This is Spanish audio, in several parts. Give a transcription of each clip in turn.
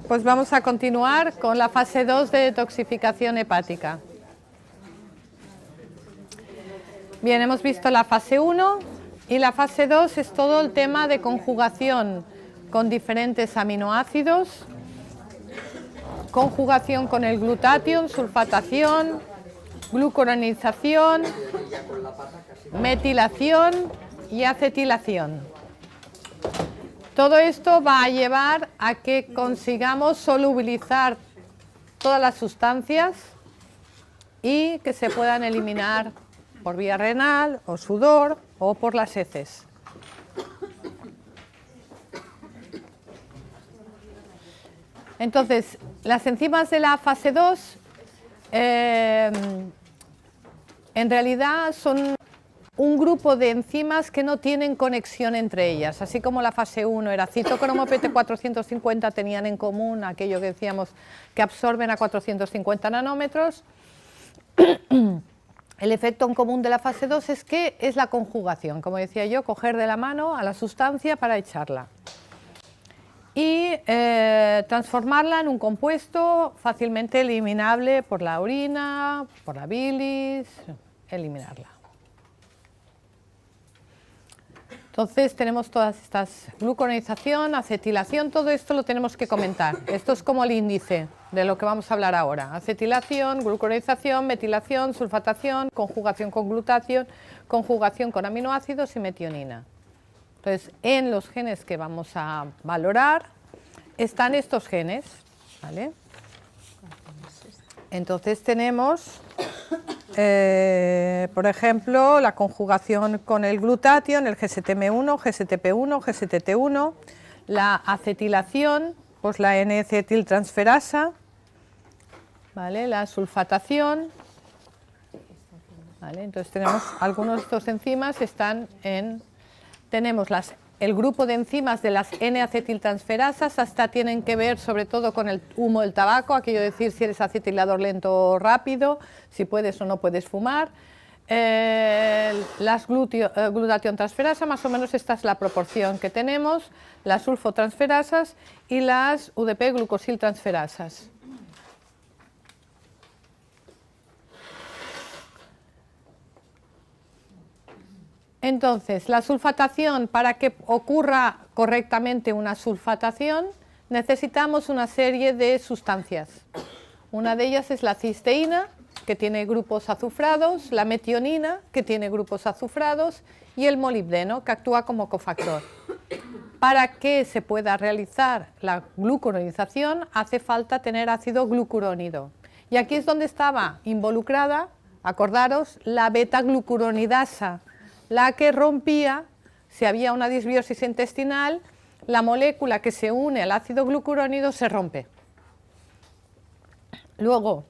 pues vamos a continuar con la fase 2 de detoxificación hepática. Bien, hemos visto la fase 1 y la fase 2 es todo el tema de conjugación con diferentes aminoácidos, conjugación con el glutatión, sulfatación, glucuronización, metilación y acetilación. Todo esto va a llevar a que consigamos solubilizar todas las sustancias y que se puedan eliminar por vía renal o sudor o por las heces. Entonces, las enzimas de la fase 2 en realidad son un grupo de enzimas que no tienen conexión entre ellas, así como la fase 1 era citocromo PT450, tenían en común aquello que decíamos que absorben a 450 nanómetros. El efecto en común de la fase 2 es que es la conjugación, como decía yo, coger de la mano a la sustancia para echarla y transformarla en un compuesto fácilmente eliminable por la orina, por la bilis, eliminarla. Entonces tenemos todas estas, glucuronización, acetilación, todo esto lo tenemos que comentar. Esto es como el índice de lo que vamos a hablar ahora. Acetilación, glucuronización, metilación, sulfatación, conjugación con glutatión, conjugación con aminoácidos y metionina. Entonces, en los genes que vamos a valorar están estos genes, ¿vale? Entonces tenemos, por ejemplo, la conjugación con el glutatión, el GSTM1, GSTP1, GSTT1, la acetilación, pues la N-acetiltransferasa, ¿vale? La sulfatación, ¿vale? Entonces tenemos algunos de estos enzimas están en, tenemos el grupo de enzimas de las N-acetiltransferasas, hasta tienen que ver sobre todo con el humo del tabaco, aquello de decir si eres acetilador lento o rápido, si puedes o no puedes fumar. Las glutatión transferasa, más o menos esta es la proporción que tenemos, las sulfotransferasas y las UDP glucosiltransferasas. Entonces, la sulfatación, para que ocurra correctamente una sulfatación, necesitamos una serie de sustancias. Una de ellas es la cisteína, que tiene grupos azufrados, la metionina, que tiene grupos azufrados, y el molibdeno, que actúa como cofactor. Para que se pueda realizar la glucuronización, hace falta tener ácido glucurónido. Y aquí es donde estaba involucrada, acordaros, la beta-glucuronidasa, la que rompía, si había una disbiosis intestinal, la molécula que se une al ácido glucurónido se rompe. Luego,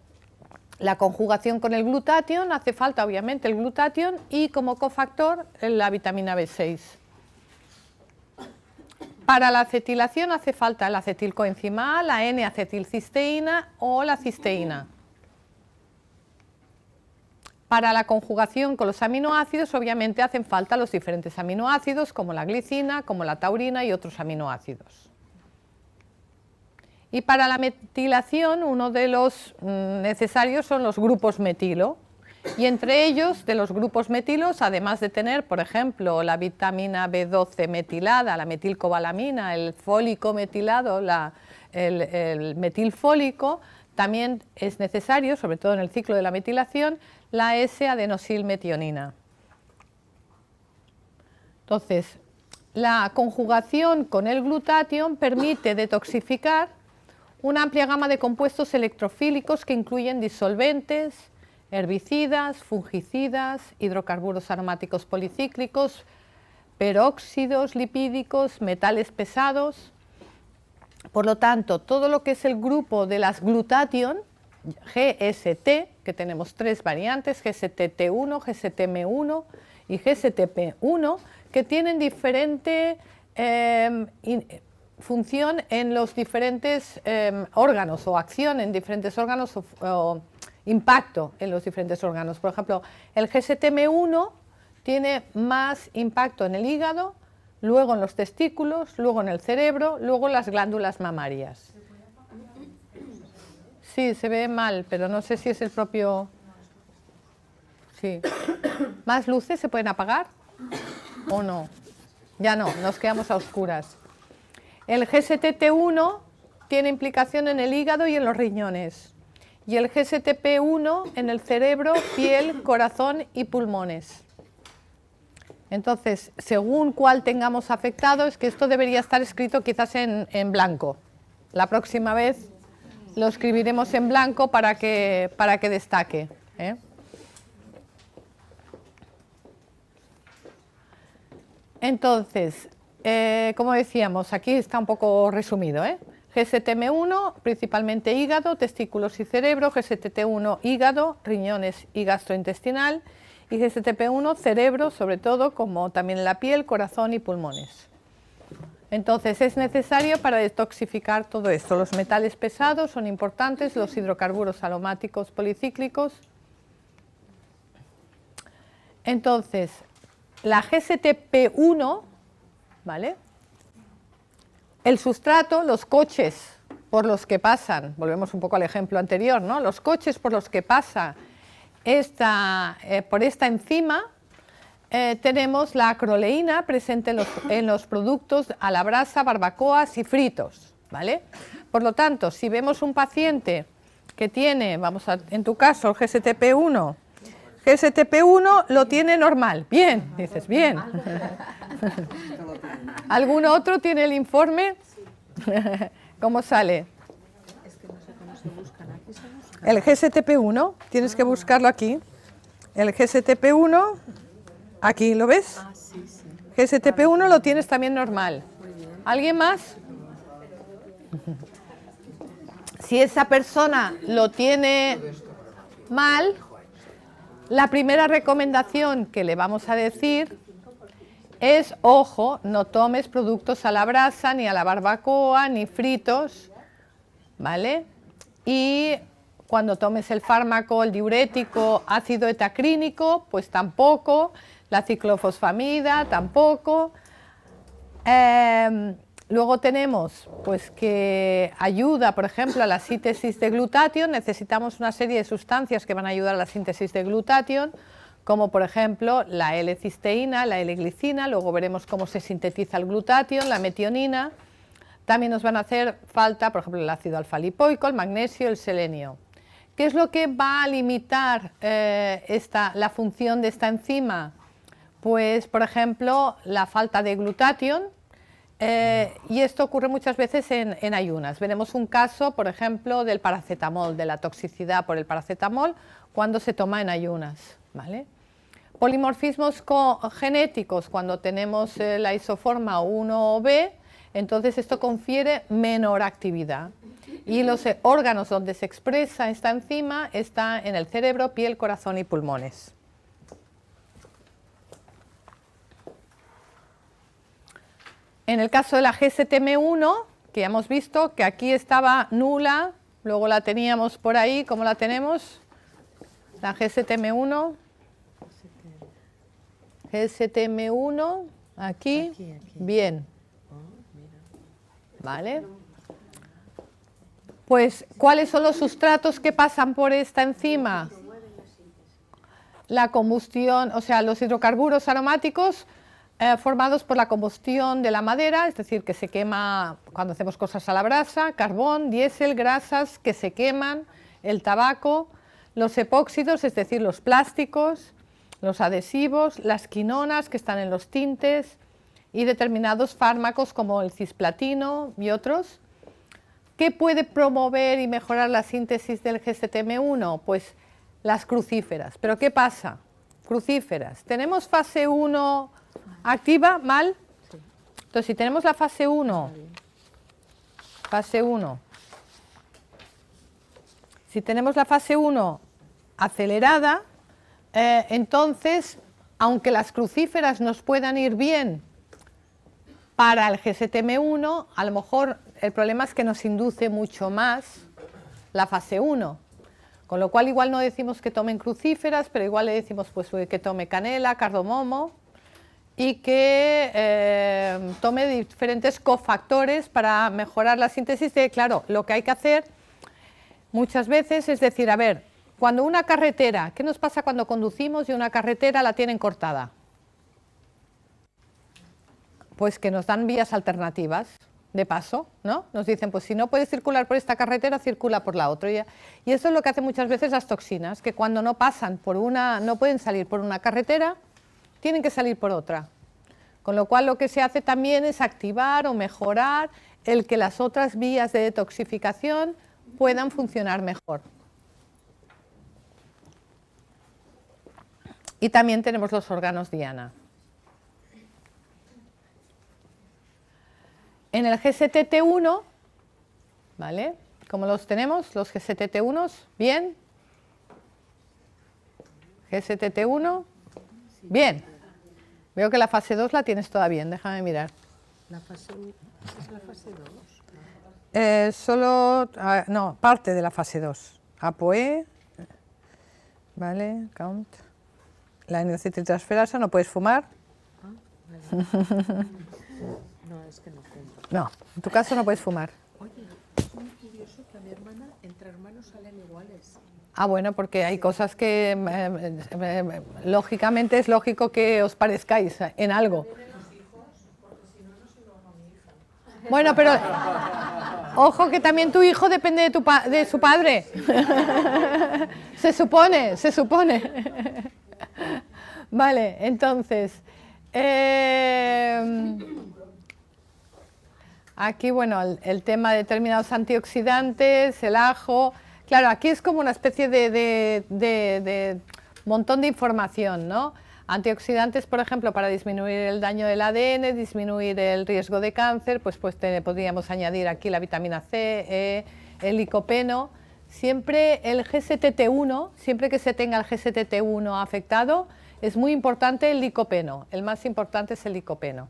la conjugación con el glutatión, hace falta obviamente el glutatión y como cofactor la vitamina B6. Para la acetilación hace falta el acetilcoenzima A, la N-acetilcisteína o la cisteína. Para la conjugación con los aminoácidos, obviamente hacen falta los diferentes aminoácidos, como la glicina, como la taurina y otros aminoácidos. Y para la metilación, uno de los necesarios son los grupos metilo. Y entre ellos, de los grupos metilos, además de tener, por ejemplo, la vitamina B12 metilada, la metilcobalamina, el fólico metilado, el metilfólico, también es necesario, sobre todo en el ciclo de la metilación, la S-adenosilmetionina. Entonces, la conjugación con el glutatión permite detoxificar una amplia gama de compuestos electrofílicos que incluyen disolventes, herbicidas, fungicidas, hidrocarburos aromáticos policíclicos, peróxidos lipídicos, metales pesados. Por lo tanto, todo lo que es el grupo de las glutatión, GST, que tenemos tres variantes, GSTT1, GSTM1 y GSTP1, que tienen diferente función en los diferentes órganos o acción en diferentes órganos o impacto en los diferentes órganos. Por ejemplo, el GSTM1 tiene más impacto en el hígado, luego en los testículos, luego en el cerebro, luego en las glándulas mamarias. Sí, se ve mal, pero no sé si es el propio... Sí. ¿Más luces se pueden apagar o no? Ya no, nos quedamos a oscuras. El GSTT1 tiene implicación en el hígado y en los riñones. Y el GSTP1 en el cerebro, piel, corazón y pulmones. Entonces, según cuál tengamos afectado, es que esto debería estar escrito quizás en blanco. La próxima vez lo escribiremos en blanco para que destaque, ¿eh? Entonces, como decíamos, aquí está un poco resumido, ¿eh? GSTM1, principalmente hígado, testículos y cerebro, GSTT1, hígado, riñones y gastrointestinal, y GSTP1, cerebro, sobre todo, como también la piel, corazón y pulmones. Entonces, es necesario para detoxificar todo esto. Los metales pesados son importantes, los hidrocarburos aromáticos policíclicos. Entonces, la GSTP1, ¿vale? El sustrato, los coches por los que pasan, volvemos un poco al ejemplo anterior, ¿no? Los coches por los que pasa por esta enzima, tenemos la acroleína presente en los productos a la brasa, barbacoas y fritos, ¿vale? Por lo tanto, si vemos un paciente que tiene, en tu caso, el GSTP1, lo tiene normal. Bien, dices, bien. ¿Algún otro tiene el informe? ¿Cómo sale? El GSTP1, tienes que buscarlo aquí. El GSTP1, aquí, ¿lo ves? GSTP1 lo tienes también normal. ¿Alguien más? Si esa persona lo tiene mal, la primera recomendación que le vamos a decir es, ojo, no tomes productos a la brasa, ni a la barbacoa, ni fritos, ¿vale? Y cuando tomes el fármaco, el diurético, ácido etacrínico, pues tampoco, la ciclofosfamida tampoco. Luego tenemos pues que ayuda, por ejemplo, a la síntesis de glutatión. Necesitamos una serie de sustancias que van a ayudar a la síntesis de glutatión, como por ejemplo la L-cisteína, la L-glicina, luego veremos cómo se sintetiza el glutatión, la metionina. También nos van a hacer falta, por ejemplo, el ácido alfa-lipoico, el magnesio, el selenio. ¿Qué es lo que va a limitar la función de esta enzima? Pues, por ejemplo, la falta de glutatión, y esto ocurre muchas veces en ayunas. Veremos un caso, por ejemplo, del paracetamol, de la toxicidad por el paracetamol cuando se toma en ayunas, ¿vale? Polimorfismos genéticos, cuando tenemos la isoforma 1B, entonces esto confiere menor actividad. Y los órganos donde se expresa esta enzima está en el cerebro, piel, corazón y pulmones. En el caso de la GSTM1, que ya hemos visto que aquí estaba nula, luego la teníamos por ahí, ¿cómo la tenemos? La GSTM1. GSTM1, aquí, bien. ¿Vale? Pues, ¿cuáles son los sustratos que pasan por esta enzima? La combustión, o sea, los hidrocarburos aromáticos formados por la combustión de la madera, es decir, que se quema cuando hacemos cosas a la brasa, carbón, diésel, grasas que se queman, el tabaco, los epóxidos, es decir, los plásticos, los adhesivos, las quinonas que están en los tintes y determinados fármacos como el cisplatino y otros. ¿Qué puede promover y mejorar la síntesis del GSTM1? Pues las crucíferas. ¿Pero qué pasa? Crucíferas. ¿Tenemos fase 1 activa? ¿Mal? Entonces, si tenemos la fase 1, si tenemos la fase 1 acelerada, entonces, aunque las crucíferas nos puedan ir bien para el GSTM1, a lo mejor el problema es que nos induce mucho más la fase 1. Con lo cual igual no decimos que tomen crucíferas, pero igual le decimos pues, que tome canela, cardamomo y que tome diferentes cofactores para mejorar la síntesis de, claro, lo que hay que hacer. muchas veces es decir, a ver, cuando una carretera, ¿qué nos pasa cuando conducimos y una carretera la tienen cortada? Pues que nos dan vías alternativas de paso, ¿no? Nos dicen, pues si no puedes circular por esta carretera, circula por la otra. Y eso es lo que hacen muchas veces las toxinas, que cuando no pasan por una, no pueden salir por una carretera, tienen que salir por otra. Con lo cual lo que se hace también es activar o mejorar el que las otras vías de detoxificación puedan funcionar mejor. Y también tenemos los órganos diana. En el GSTT1, ¿vale? ¿Cómo los tenemos? Los GSTT1, ¿bien? GSTT1, bien. Veo que la fase 2 la tienes toda bien, déjame mirar. ¿La fase 1 es la fase 2? Solo, no, parte de la fase 2. ApoE, ¿vale? Count. La N-acetiltransferasa, no puedes fumar. Vale. No, es que no fumo. No, en tu caso no puedes fumar. Oye, es muy curioso que a mi hermana, entre hermanos salen iguales. Bueno, porque hay cosas que lógicamente es lógico que os parezcáis en algo. Bueno, pero ojo que también tu hijo depende de su padre. Se supone. Vale, entonces, aquí, bueno, el tema de determinados antioxidantes, el ajo. Claro, aquí es como una especie de montón de información, ¿no? Antioxidantes, por ejemplo, para disminuir el daño del ADN, disminuir el riesgo de cáncer, pues podríamos añadir aquí la vitamina C, el licopeno. Siempre el GSTT1, siempre que se tenga el GSTT1 afectado, es muy importante el licopeno. El más importante es el licopeno.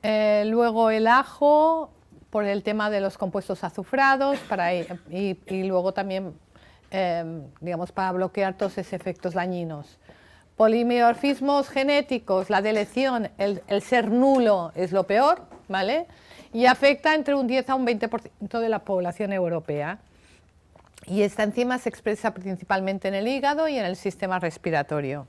Luego el ajo, por el tema de los compuestos azufrados, y luego también, digamos, para bloquear todos esos efectos dañinos. Polimorfismos genéticos, la deleción, el ser nulo es lo peor, ¿vale? Y afecta entre un 10 a un 20% de la población europea. Y esta enzima se expresa principalmente en el hígado y en el sistema respiratorio.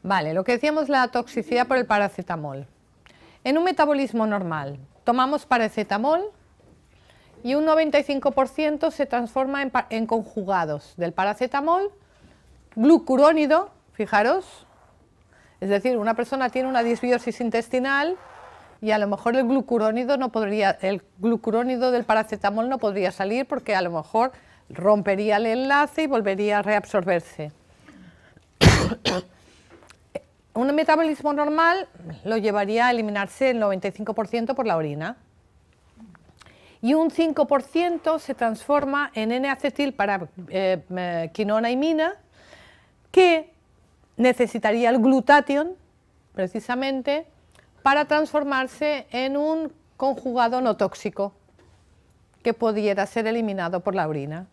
Vale, lo que decíamos, la toxicidad por el paracetamol. En un metabolismo normal, tomamos paracetamol y un 95% se transforma en conjugados del paracetamol, glucurónido, fijaros, es decir, una persona tiene una disbiosis intestinal y a lo mejor el glucurónido del paracetamol no podría salir porque a lo mejor rompería el enlace y volvería a reabsorberse. Un metabolismo normal lo llevaría a eliminarse el 95% por la orina. Y un 5% se transforma en N-acetil para quinona-imina, que necesitaría el glutatión, precisamente, para transformarse en un conjugado no tóxico, que pudiera ser eliminado por la orina.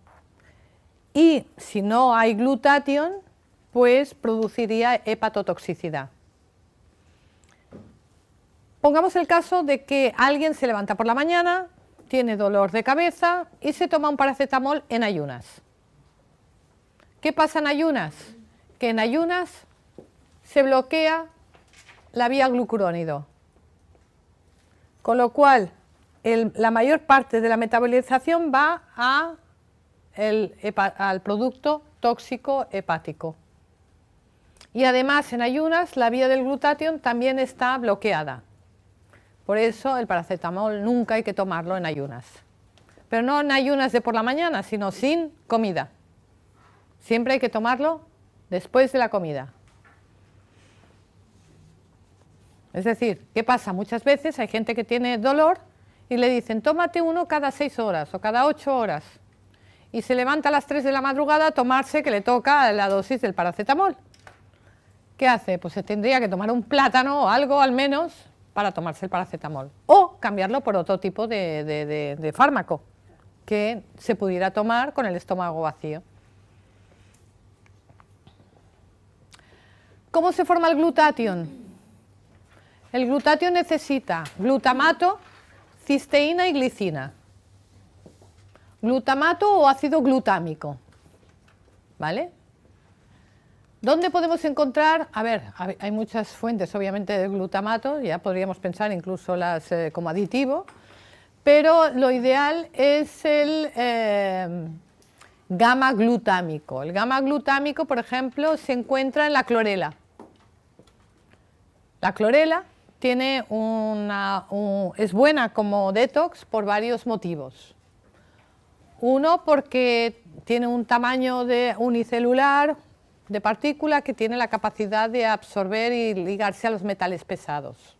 Y si no hay glutatión, pues produciría hepatotoxicidad. Pongamos el caso de que alguien se levanta por la mañana, tiene dolor de cabeza y se toma un paracetamol en ayunas. ¿Qué pasa en ayunas? Que en ayunas se bloquea la vía glucurónido, con lo cual la mayor parte de la metabolización va al producto tóxico hepático. Y además en ayunas la vía del glutatión también está bloqueada. Por eso el paracetamol nunca hay que tomarlo en ayunas. Pero no en ayunas de por la mañana, sino sin comida. Siempre hay que tomarlo después de la comida. Es decir, ¿qué pasa? Muchas veces hay gente que tiene dolor y le dicen, tómate uno cada 6 horas o cada 8 horas. Y se levanta a las 3 de la madrugada a tomarse, que le toca la dosis del paracetamol. ¿Qué hace? Pues se tendría que tomar un plátano o algo al menos para tomarse el paracetamol. O cambiarlo por otro tipo de fármaco que se pudiera tomar con el estómago vacío. ¿Cómo se forma el glutatión? El glutatión necesita glutamato, cisteína y glicina. Glutamato o ácido glutámico, ¿vale? ¿Dónde podemos encontrar? A ver, hay muchas fuentes obviamente de glutamato, ya podríamos pensar incluso las como aditivo, pero lo ideal es el gamma glutámico. El gamma glutámico, por ejemplo, se encuentra en la clorela. La clorela tiene es buena como detox por varios motivos. Uno, porque tiene un tamaño unicelular de partícula que tiene la capacidad de absorber y ligarse a los metales pesados.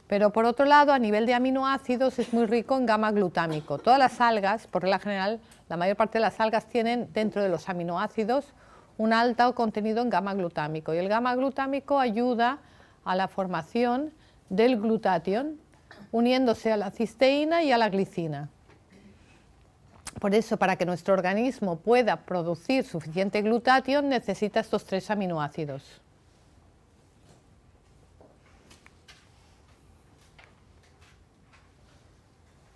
Pero por otro lado, a nivel de aminoácidos es muy rico en gamma glutámico. Todas las algas, por regla general, la mayor parte de las algas tienen dentro de los aminoácidos un alto contenido en gamma glutámico. Y el gamma glutámico ayuda a la formación del glutatión, uniéndose a la cisteína y a la glicina. Por eso, para que nuestro organismo pueda producir suficiente glutatión, necesita estos 3 aminoácidos.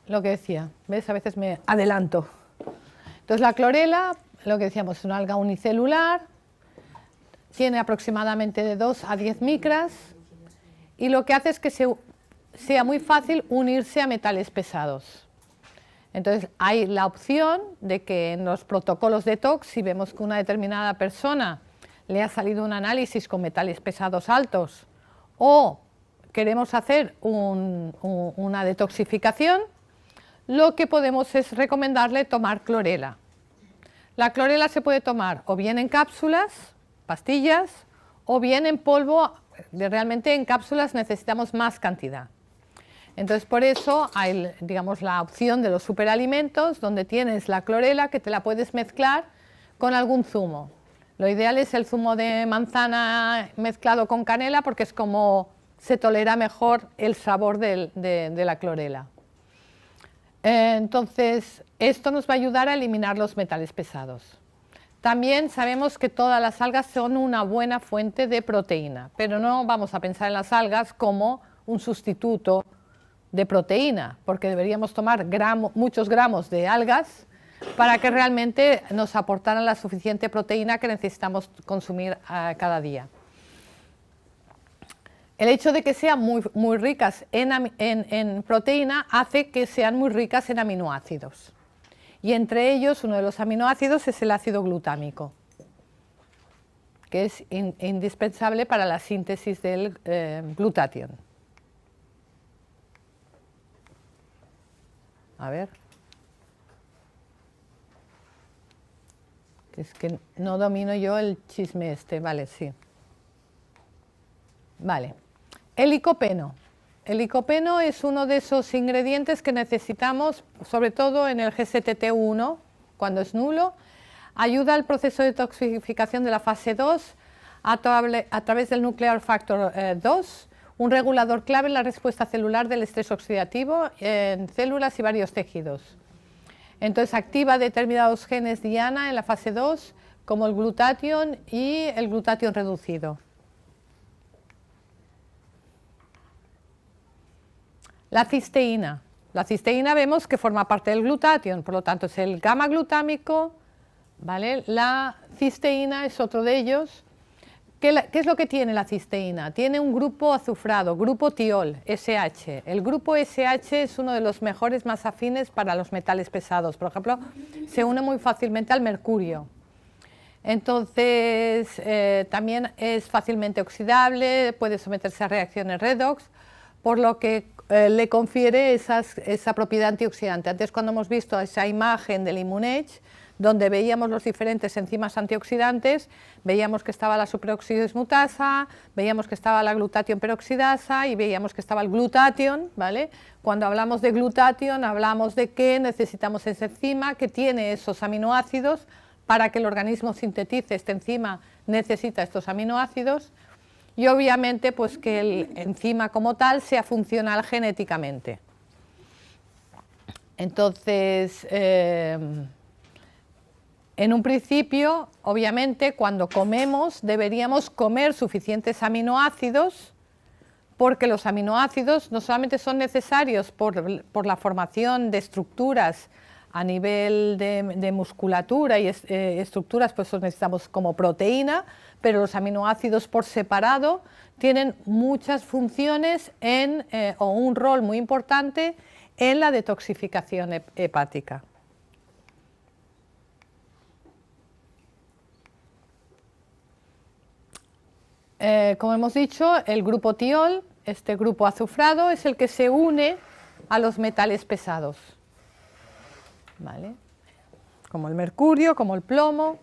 Lo que decía, ¿ves? A veces me adelanto. Entonces, la clorela, lo que decíamos, es una alga unicelular, tiene aproximadamente de 2 a 10 micras y lo que hace es que sea muy fácil unirse a metales pesados. Entonces, hay la opción de que en los protocolos detox, si vemos que una determinada persona le ha salido un análisis con metales pesados altos o queremos hacer una detoxificación, lo que podemos es recomendarle tomar clorela. La clorela se puede tomar o bien en cápsulas, pastillas, o bien en polvo. Realmente en cápsulas necesitamos más cantidad. Entonces, por eso hay, digamos, la opción de los superalimentos, donde tienes la clorela que te la puedes mezclar con algún zumo. Lo ideal es el zumo de manzana mezclado con canela, porque es como se tolera mejor el sabor de la clorela. Entonces, esto nos va a ayudar a eliminar los metales pesados. También sabemos que todas las algas son una buena fuente de proteína, pero no vamos a pensar en las algas como un sustituto de proteína, porque deberíamos tomar muchos gramos de algas para que realmente nos aportaran la suficiente proteína que necesitamos consumir cada día. El hecho de que sean muy ricas en proteína hace que sean muy ricas en aminoácidos. Y entre ellos, uno de los aminoácidos es el ácido glutámico, que es indispensable para la síntesis del glutatión. A ver. Es que no domino yo el chisme este. Vale, sí. Vale. El licopeno. El licopeno es uno de esos ingredientes que necesitamos, sobre todo en el GSTT1, cuando es nulo. Ayuda al proceso de detoxificación de la fase 2 a través del nuclear factor 2, un regulador clave en la respuesta celular del estrés oxidativo en células y varios tejidos. Entonces activa determinados genes diana en la fase 2, como el glutatión y el glutatión reducido. La cisteína. La cisteína vemos que forma parte del glutatión, por lo tanto es el gamma glutámico, ¿vale? La cisteína es otro de ellos. ¿Qué es lo que tiene la cisteína? Tiene un grupo azufrado, grupo tiol, SH. El grupo SH es uno de los mejores, más afines para los metales pesados. Por ejemplo, se une muy fácilmente al mercurio. Entonces, también es fácilmente oxidable, puede someterse a reacciones redox, por lo que le confiere esa propiedad antioxidante. Antes, cuando hemos visto esa imagen del ImmuneAge, donde veíamos los diferentes enzimas antioxidantes, veíamos que estaba la superoxidismutasa, veíamos que estaba la glutatión peroxidasa y veíamos que estaba el glutatión, ¿vale? Cuando hablamos de glutatión, hablamos de que necesitamos esa enzima que tiene esos aminoácidos. Para que el organismo sintetice esta enzima necesita estos aminoácidos y obviamente pues que el enzima como tal sea funcional genéticamente. Entonces, en un principio, obviamente, cuando comemos deberíamos comer suficientes aminoácidos porque los aminoácidos no solamente son necesarios por la formación de estructuras a nivel de musculatura y estructuras, pues los necesitamos como proteína, pero los aminoácidos por separado tienen muchas funciones o un rol muy importante en la detoxificación hepática. Como hemos dicho, el grupo tiol, este grupo azufrado, es el que se une a los metales pesados, ¿vale? Como el mercurio, como el plomo.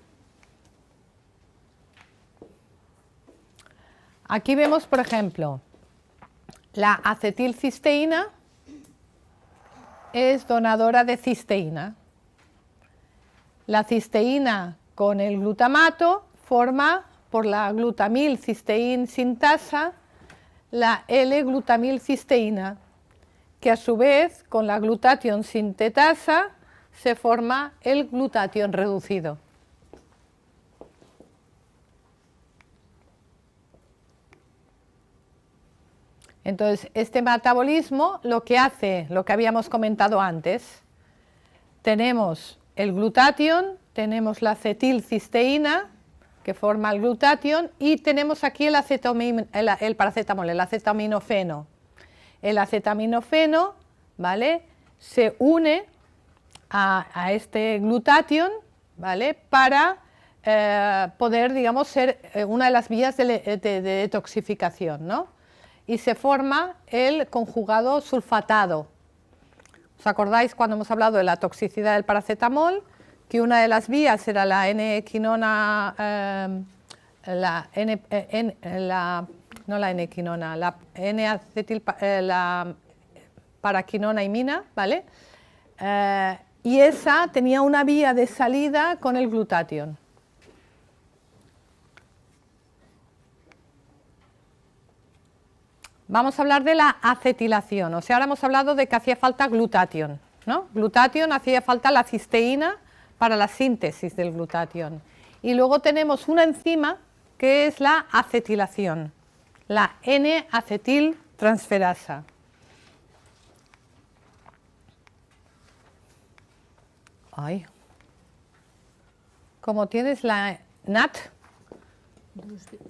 Aquí vemos, por ejemplo, la acetilcisteína es donadora de cisteína. La cisteína con el glutamato forma, por la glutamilcisteína sintasa, la L-glutamilcisteína, que a su vez con la glutatión sintetasa se forma el glutatión reducido. Entonces, este metabolismo lo que hace, lo que habíamos comentado antes, tenemos el glutatión, tenemos la acetilcisteína, que forma el glutatión, y tenemos aquí el paracetamol, el acetaminofeno. El acetaminofeno, ¿vale?, se une a este glutatión, ¿vale?, para poder, digamos, ser una de las vías de detoxificación, ¿no? Y se forma el conjugado sulfatado. ¿Os acordáis cuando hemos hablado de la toxicidad del paracetamol? Que una de las vías era la N-quinona, la paraquinona-imina, ¿vale? Y esa tenía una vía de salida con el glutatión. Vamos a hablar de la acetilación, o sea, ahora hemos hablado de que hacía falta glutatión, ¿no? Glutatión, hacía falta la cisteína para la síntesis del glutatión. Y luego tenemos una enzima que es la acetilación, la N-acetiltransferasa. Ay. Como tienes la NAT.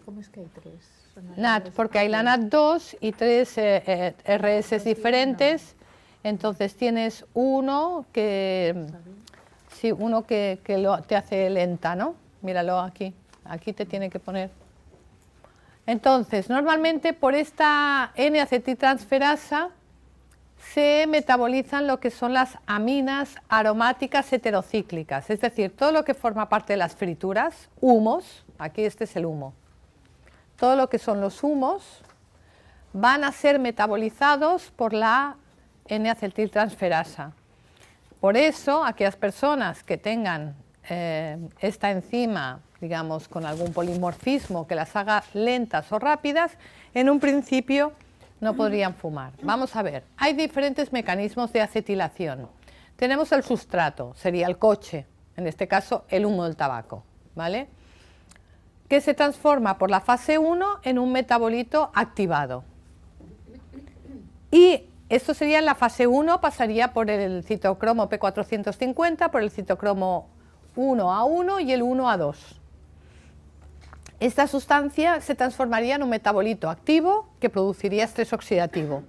¿Cómo es que hay tres? NAT, porque hay la NAT2 y tres RS diferentes. Entonces tienes uno que... Sí, uno que te hace lenta, ¿no? Míralo aquí, aquí te tiene que poner. Entonces, normalmente por esta N-acetiltransferasa se metabolizan lo que son las aminas aromáticas heterocíclicas, es decir, todo lo que forma parte de las frituras, humos, aquí este es el humo, todo lo que son los humos van a ser metabolizados por la N-acetiltransferasa. Por eso, aquellas personas que tengan esta enzima, digamos, con algún polimorfismo que las haga lentas o rápidas, en un principio no podrían fumar. Vamos a ver, hay diferentes mecanismos de acetilación. Tenemos el sustrato, sería el coche, en este caso el humo del tabaco, ¿vale?, que se transforma por la fase 1 en un metabolito activado. Y esto sería en la fase 1, pasaría por el citocromo P450, por el citocromo 1A1 y el 1A2. Esta sustancia se transformaría en un metabolito activo que produciría estrés oxidativo.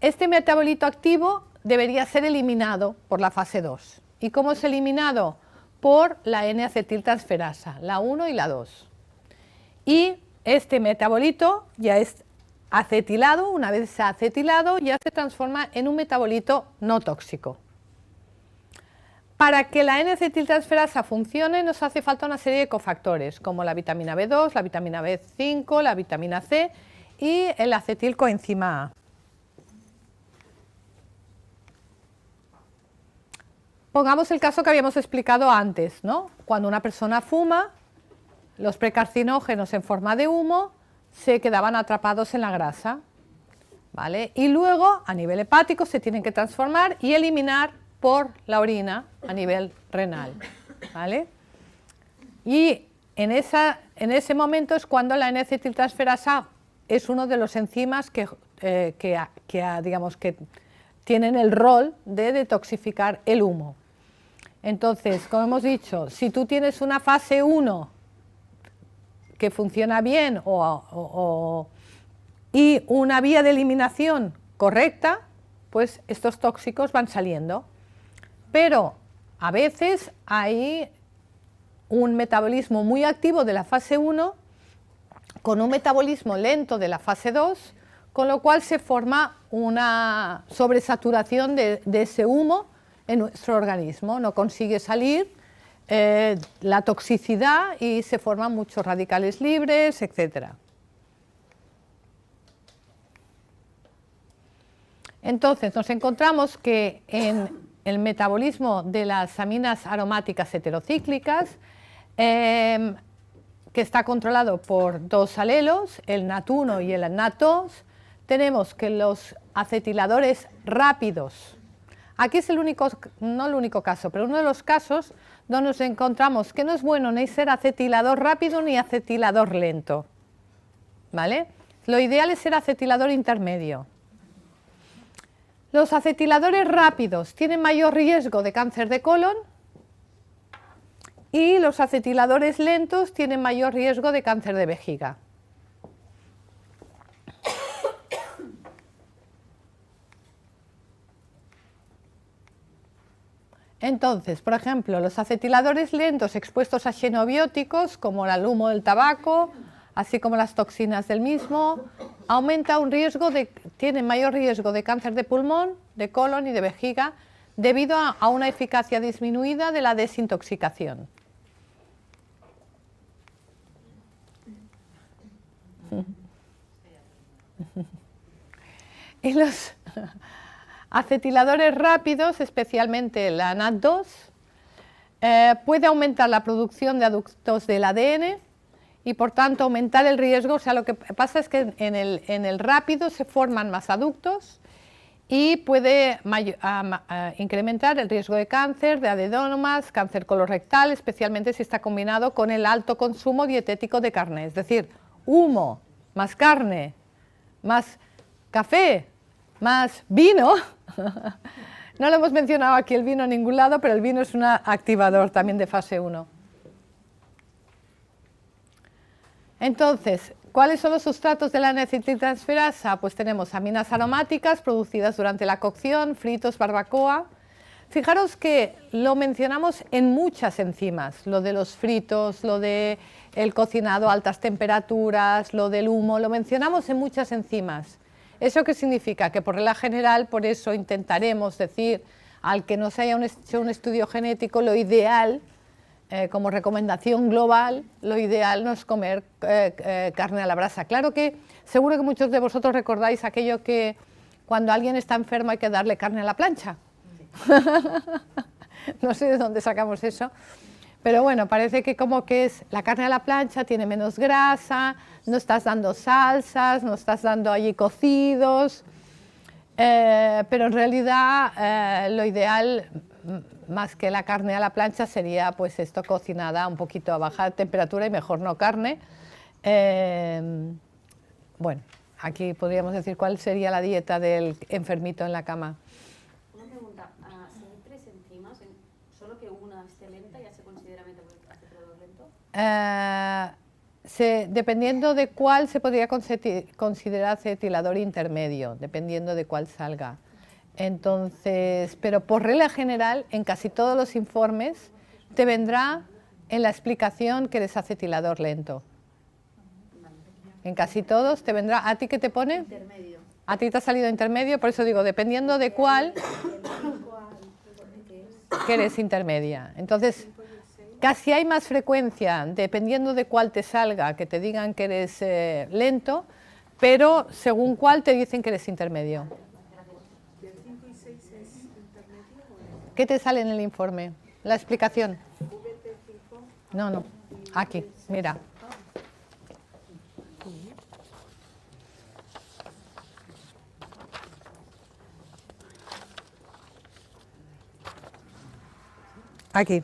Este metabolito activo debería ser eliminado por la fase 2. ¿Y cómo es eliminado? Por la N-acetiltransferasa, la 1 y la 2. Y este metabolito ya es acetilado, una vez se ha acetilado ya se transforma en un metabolito no tóxico. Para que la N-acetiltransferasa funcione nos hace falta una serie de cofactores como la vitamina B2, la vitamina B5, la vitamina C y el acetilcoenzima A. Pongamos el caso que habíamos explicado antes, ¿no? Cuando una persona fuma, los precarcinógenos en forma de humo se quedaban atrapados en la grasa, ¿vale? Y luego, a nivel hepático, se tienen que transformar y eliminar por la orina a nivel renal, ¿vale? Y en ese momento es cuando la N-acetiltransferasa es uno de los enzimas digamos, que tienen el rol de detoxificar el humo. Entonces, como hemos dicho, si tú tienes una fase 1 que funciona bien y una vía de eliminación correcta, pues estos tóxicos van saliendo. Pero a veces hay un metabolismo muy activo de la fase 1 con un metabolismo lento de la fase 2, con lo cual se forma una sobresaturación de ese humo en nuestro organismo. No consigue salir la toxicidad y se forman muchos radicales libres, etc. Entonces nos encontramos que en el metabolismo de las aminas aromáticas heterocíclicas, que está controlado por dos alelos, el NAT1 y el NAT2, tenemos que los acetiladores rápidos, aquí es el único, no el único caso, pero uno de los casos donde nos encontramos que no es bueno ni ser acetilador rápido ni acetilador lento, ¿vale? Lo ideal es ser acetilador intermedio. Los acetiladores rápidos tienen mayor riesgo de cáncer de colon y los acetiladores lentos tienen mayor riesgo de cáncer de vejiga. Entonces, por ejemplo, los acetiladores lentos expuestos a xenobióticos, como el humo del tabaco, así como las toxinas del mismo, tienen mayor riesgo de cáncer de pulmón, de colon y de vejiga, debido a una eficacia disminuida de la desintoxicación. Y los acetiladores rápidos, especialmente la NAT2, puede aumentar la producción de adductos del ADN y por tanto aumentar el riesgo. O sea, lo que pasa es que en el rápido se forman más adductos y puede incrementar el riesgo de cáncer, de adenomas, cáncer colorectal, especialmente si está combinado con el alto consumo dietético de carne. Es decir, humo, más carne, más café, más vino. No lo hemos mencionado aquí el vino en ningún lado, pero el vino es un activador también de fase 1. Entonces, ¿cuáles son los sustratos de la N-acetiltransferasa? Pues tenemos aminas aromáticas producidas durante la cocción, fritos, barbacoa. Fijaros que lo mencionamos en muchas enzimas, lo de los fritos, lo del cocinado a altas temperaturas, lo del humo, lo mencionamos en muchas enzimas. ¿Eso qué significa? Que por regla general, por eso intentaremos decir al que no se haya hecho un estudio genético, lo ideal, como recomendación global, lo ideal no es comer carne a la brasa. Claro que seguro que muchos de vosotros recordáis aquello que cuando alguien está enfermo hay que darle carne a la plancha. No sé de dónde sacamos eso. Pero bueno, parece que como que es la carne a la plancha, tiene menos grasa, no estás dando salsas, no estás dando allí cocidos, pero en realidad lo ideal, más que la carne a la plancha, sería pues esto cocinada un poquito a baja temperatura y mejor no carne. Bueno, aquí podríamos decir cuál sería la dieta del enfermito en la cama. Una pregunta, si hay 3 enzimas, solo que una esté lenta ya se considera acetilador lento. Dependiendo de cuál se podría considerar acetilador intermedio, dependiendo de cuál salga. Entonces, pero por regla general, en casi todos los informes te vendrá en la explicación que eres acetilador lento. En casi todos te vendrá. ¿A ti qué te pone? Intermedio. A ti te ha salido intermedio, por eso digo, dependiendo de cuál, que eres intermedia. Entonces, casi hay más frecuencia, dependiendo de cuál te salga, que te digan que eres lento, pero según cuál te dicen que eres intermedio. ¿Del 5 y 6 es intermedio o ¿Qué te sale en el informe? La explicación. VT5? No, aquí, mira. Aquí.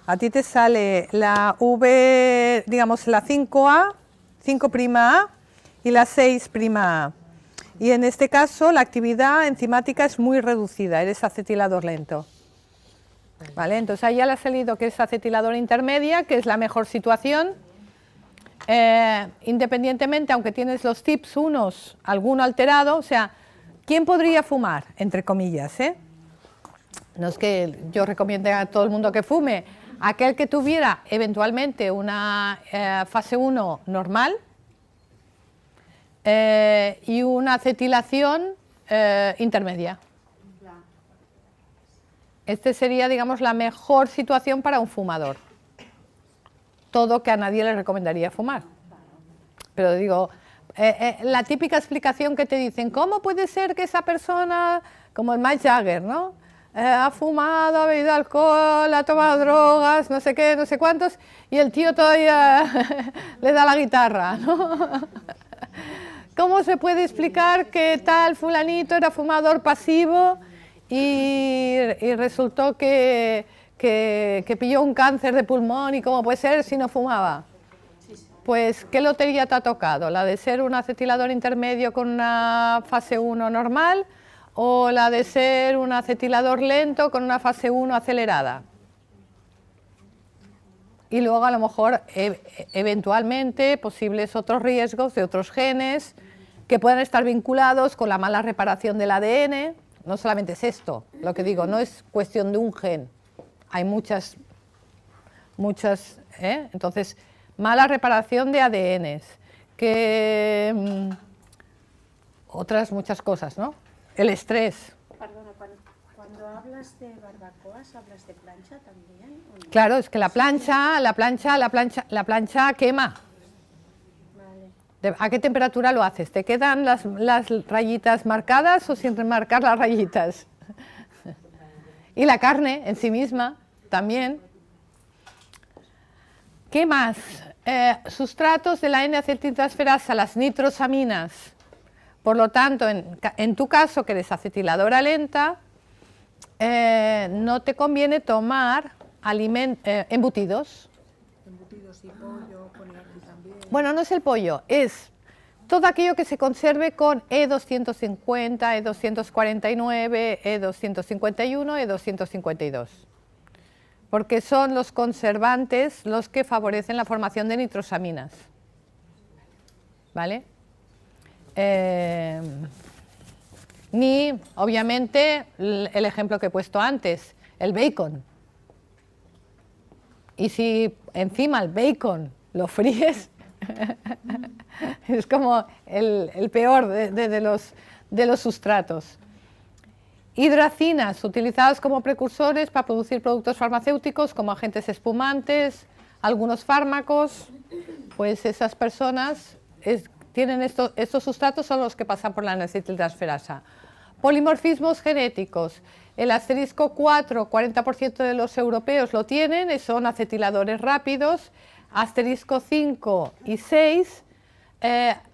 A ti te sale la V, digamos la 5A, 5'A, y la 6'A. Y en este caso la actividad enzimática es muy reducida, eres acetilador lento. ¿Vale? Entonces ahí ya le ha salido que es acetilador intermedia, que es la mejor situación. Independientemente, aunque tienes los tips unos, alguno alterado, o sea, ¿quién podría fumar? Entre comillas, ¿eh? No es que yo recomiende a todo el mundo que fume, aquel que tuviera eventualmente una fase 1 normal y una acetilación intermedia. Este sería, digamos, la mejor situación para un fumador. Todo que a nadie le recomendaría fumar. Pero digo, la típica explicación que te dicen, ¿cómo puede ser que esa persona, como el Mick Jagger, ¿no? Ha fumado, ha bebido alcohol, ha tomado drogas, no sé qué, no sé cuántos, y el tío todavía le da la guitarra, ¿no? ¿Cómo se puede explicar que tal fulanito era fumador pasivo y resultó que pilló un cáncer de pulmón y cómo puede ser si no fumaba? Pues, ¿qué lotería te ha tocado? ¿La de ser un acetilador intermedio con una fase 1 normal o la de ser un acetilador lento con una fase 1 acelerada? Y luego a lo mejor eventualmente posibles otros riesgos de otros genes que puedan estar vinculados con la mala reparación del ADN. No solamente es esto, lo que digo, no es cuestión de un gen, hay muchas, entonces, mala reparación de ADNs, otras muchas cosas, ¿no? El estrés. Perdona, cuando hablas de barbacoas, ¿hablas de plancha también? ¿O no? Claro, es que la plancha quema. ¿A qué temperatura lo haces? ¿Te quedan las rayitas marcadas o sin remarcar las rayitas? Y la carne en sí misma también. ¿Qué más? Sustratos de la N-acetiltransferasa, las nitrosaminas. Por lo tanto, en tu caso, que eres acetiladora lenta, no te conviene tomar embutidos. Embutidos y pollo, poner aquí también. Bueno, no es el pollo, es todo aquello que se conserve con E250, E249, E251, E252. Porque son los conservantes los que favorecen la formación de nitrosaminas. ¿Vale? Ni, obviamente, el ejemplo que he puesto antes, el bacon. Y si encima el bacon lo fríes, es como el peor de los sustratos. Hidracinas, utilizadas como precursores para producir productos farmacéuticos como agentes espumantes, algunos fármacos, pues esas personas tienen estos sustratos, son los que pasan por la N-acetiltransferasa. Polimorfismos genéticos. El asterisco 4, 40% de los europeos lo tienen, son acetiladores rápidos. Asterisco 5 y 6,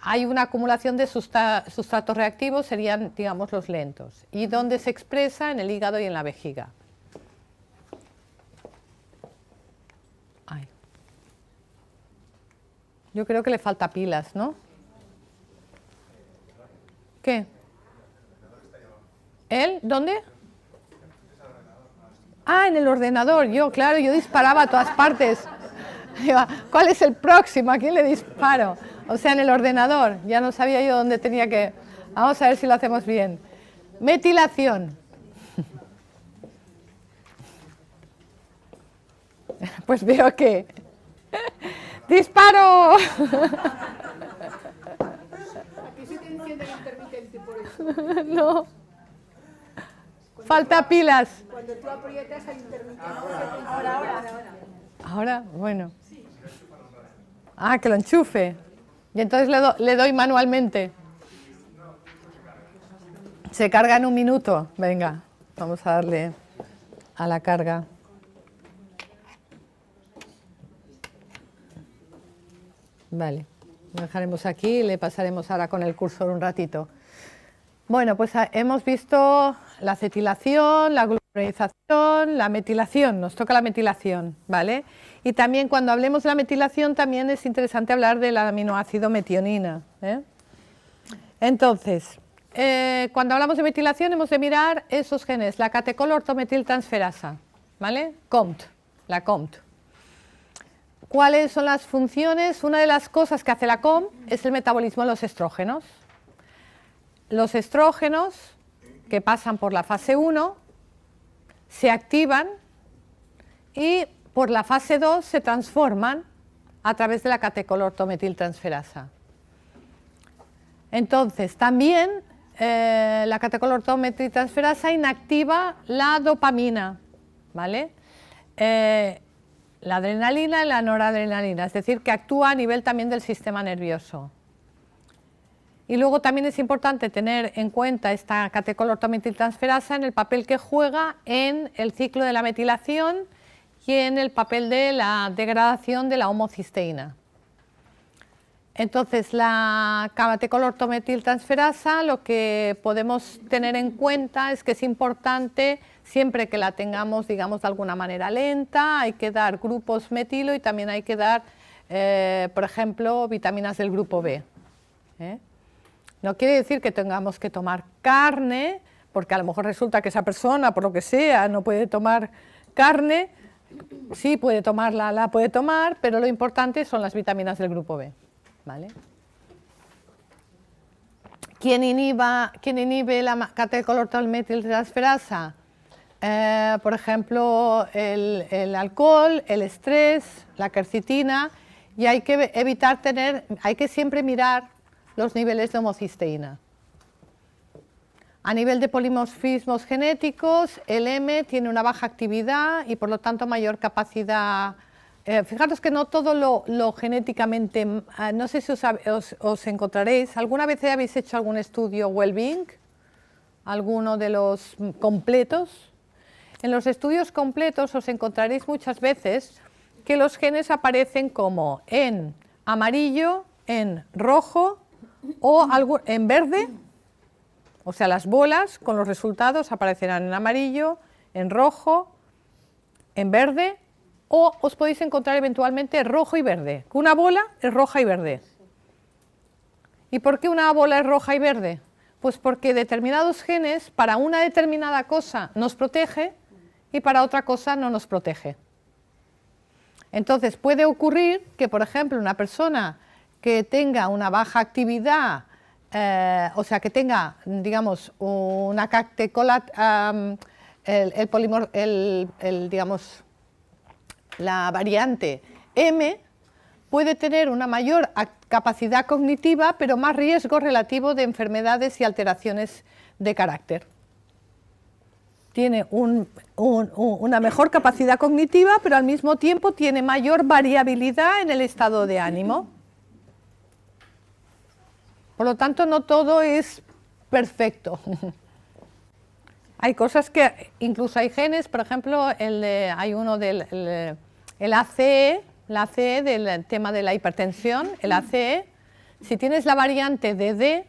hay una acumulación de sustratos reactivos, serían, digamos, los lentos. ¿Y dónde se expresa? En el hígado y en la vejiga. Ay. Yo creo que le falta pilas, ¿no? ¿Qué? ¿Él? ¿Dónde? Ah, en el ordenador. Yo disparaba a todas partes. ¿Cuál es el próximo? ¿A quién le disparo? O sea, en el ordenador. Ya no sabía yo dónde tenía que... Vamos a ver si lo hacemos bien. Metilación. Pues veo que... ¡Disparo! Aquí se te enciende el intermitente por eso. No. Falta pilas. Cuando tú aprietas el intermitente, Ahora, bueno. Ah, que lo enchufe. Y entonces le doy manualmente. Se carga en 1 minuto. Venga, vamos a darle a la carga. Vale, lo dejaremos aquí y le pasaremos ahora con el cursor un ratito. Bueno, pues hemos visto la acetilación, la glucuronización, la metilación, nos toca la metilación, ¿vale? Y también cuando hablemos de la metilación también es interesante hablar del aminoácido metionina, ¿eh? Entonces, cuando hablamos de metilación hemos de mirar esos genes, la catecolortometiltransferasa, ¿vale? COMT, la COMT. ¿Cuáles son las funciones? Una de las cosas que hace la COMT es el metabolismo de los estrógenos. Los estrógenos que pasan por la fase 1 se activan y por la fase 2 se transforman a través de la catecolortometiltransferasa. Entonces, también la catecolortometiltransferasa inactiva la dopamina, ¿vale? La adrenalina y la noradrenalina, es decir, que actúa a nivel también del sistema nervioso. Y luego también es importante tener en cuenta esta catecolortometiltransferasa en el papel que juega en el ciclo de la metilación y en el papel de la degradación de la homocisteína. Entonces, la catecolortometiltransferasa, lo que podemos tener en cuenta es que es importante, siempre que la tengamos, digamos, de alguna manera lenta, hay que dar grupos metilo y también hay que dar, por ejemplo, vitaminas del grupo B. No quiere decir que tengamos que tomar carne, porque a lo mejor resulta que esa persona, por lo que sea, no puede tomar carne. Sí, puede tomarla, la puede tomar, pero lo importante son las vitaminas del grupo B. ¿Vale? ¿Quién inhibe la catecolortometiltransferasa? Por ejemplo, el alcohol, el estrés, la quercetina, y hay que evitar hay que siempre mirar los niveles de homocisteína. A nivel de polimorfismos genéticos, el M tiene una baja actividad y por lo tanto mayor capacidad. Fijaros que no todo lo genéticamente, no sé si os encontraréis, ¿alguna vez habéis hecho algún estudio Wellbeing? ¿Alguno de los completos? En los estudios completos os encontraréis muchas veces que los genes aparecen como en amarillo, en rojo o en verde, o sea, las bolas con los resultados aparecerán en amarillo, en rojo, en verde, o os podéis encontrar eventualmente rojo y verde. Una bola es roja y verde. ¿Y por qué una bola es roja y verde? Pues porque determinados genes para una determinada cosa nos protege y para otra cosa no nos protege. Entonces puede ocurrir que, por ejemplo, una persona que tenga una baja actividad, o sea, que tenga, digamos, una digamos, la variante M puede tener una mayor capacidad cognitiva, pero más riesgo relativo de enfermedades y alteraciones de carácter. Tiene una mejor capacidad cognitiva, pero al mismo tiempo tiene mayor variabilidad en el estado de ánimo. Por lo tanto, no todo es perfecto. Hay cosas que, incluso hay genes, por ejemplo, hay uno del ACE, la ACE del tema de la hipertensión, el ACE. Si tienes la variante DD,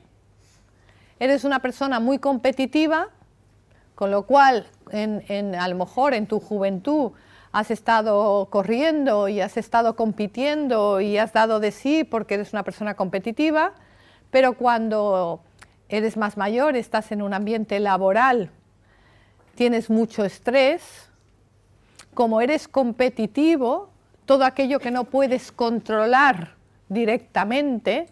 eres una persona muy competitiva, con lo cual, a lo mejor en tu juventud has estado corriendo y has estado compitiendo y has dado de sí porque eres una persona competitiva, pero cuando eres más mayor, estás en un ambiente laboral, tienes mucho estrés, como eres competitivo, todo aquello que no puedes controlar directamente,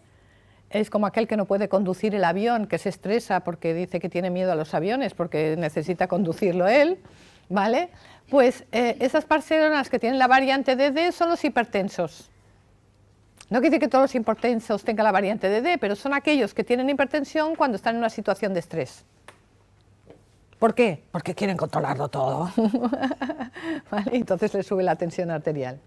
es como aquel que no puede conducir el avión, que se estresa porque dice que tiene miedo a los aviones porque necesita conducirlo él, ¿vale? Pues esas personas que tienen la variante DD son los hipertensos. No quiere decir que todos los hipertensos tengan la variante DD, pero son aquellos que tienen hipertensión cuando están en una situación de estrés. ¿Por qué? Porque quieren controlarlo todo. ¿Vale? Entonces les sube la tensión arterial.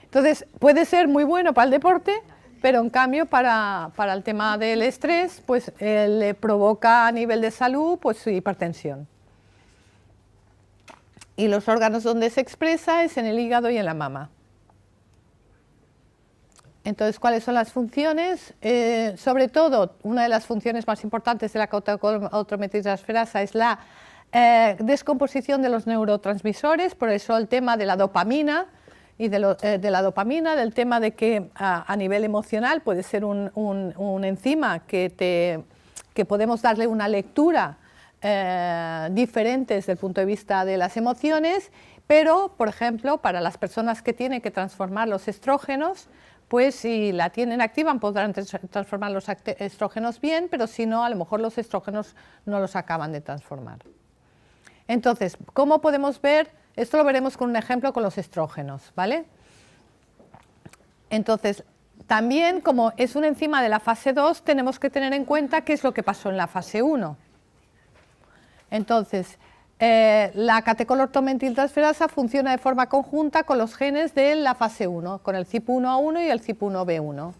Entonces puede ser muy bueno para el deporte, pero en cambio para el tema del estrés, pues le provoca a nivel de salud pues hipertensión. Y los órganos donde se expresa es en el hígado y en la mama. Entonces, ¿cuáles son las funciones? Sobre todo, una de las funciones más importantes de la catecolortometiltransferasa es la descomposición de los neurotransmisores, por eso el tema de la dopamina y de la dopamina, del tema de que a nivel emocional puede ser un enzima que que podemos darle una lectura diferente desde el punto de vista de las emociones, pero, por ejemplo, para las personas que tienen que transformar los estrógenos, pues si la tienen activa podrán transformar los estrógenos bien, pero si no, a lo mejor los estrógenos no los acaban de transformar. Entonces, ¿cómo podemos ver? Esto lo veremos con un ejemplo con los estrógenos, ¿vale? Entonces, también, como es una enzima de la fase 2, tenemos que tener en cuenta qué es lo que pasó en la fase 1. Entonces, la catecolortometiltransferasa funciona de forma conjunta con los genes de la fase 1, con el CYP1A1 y el CYP1B1.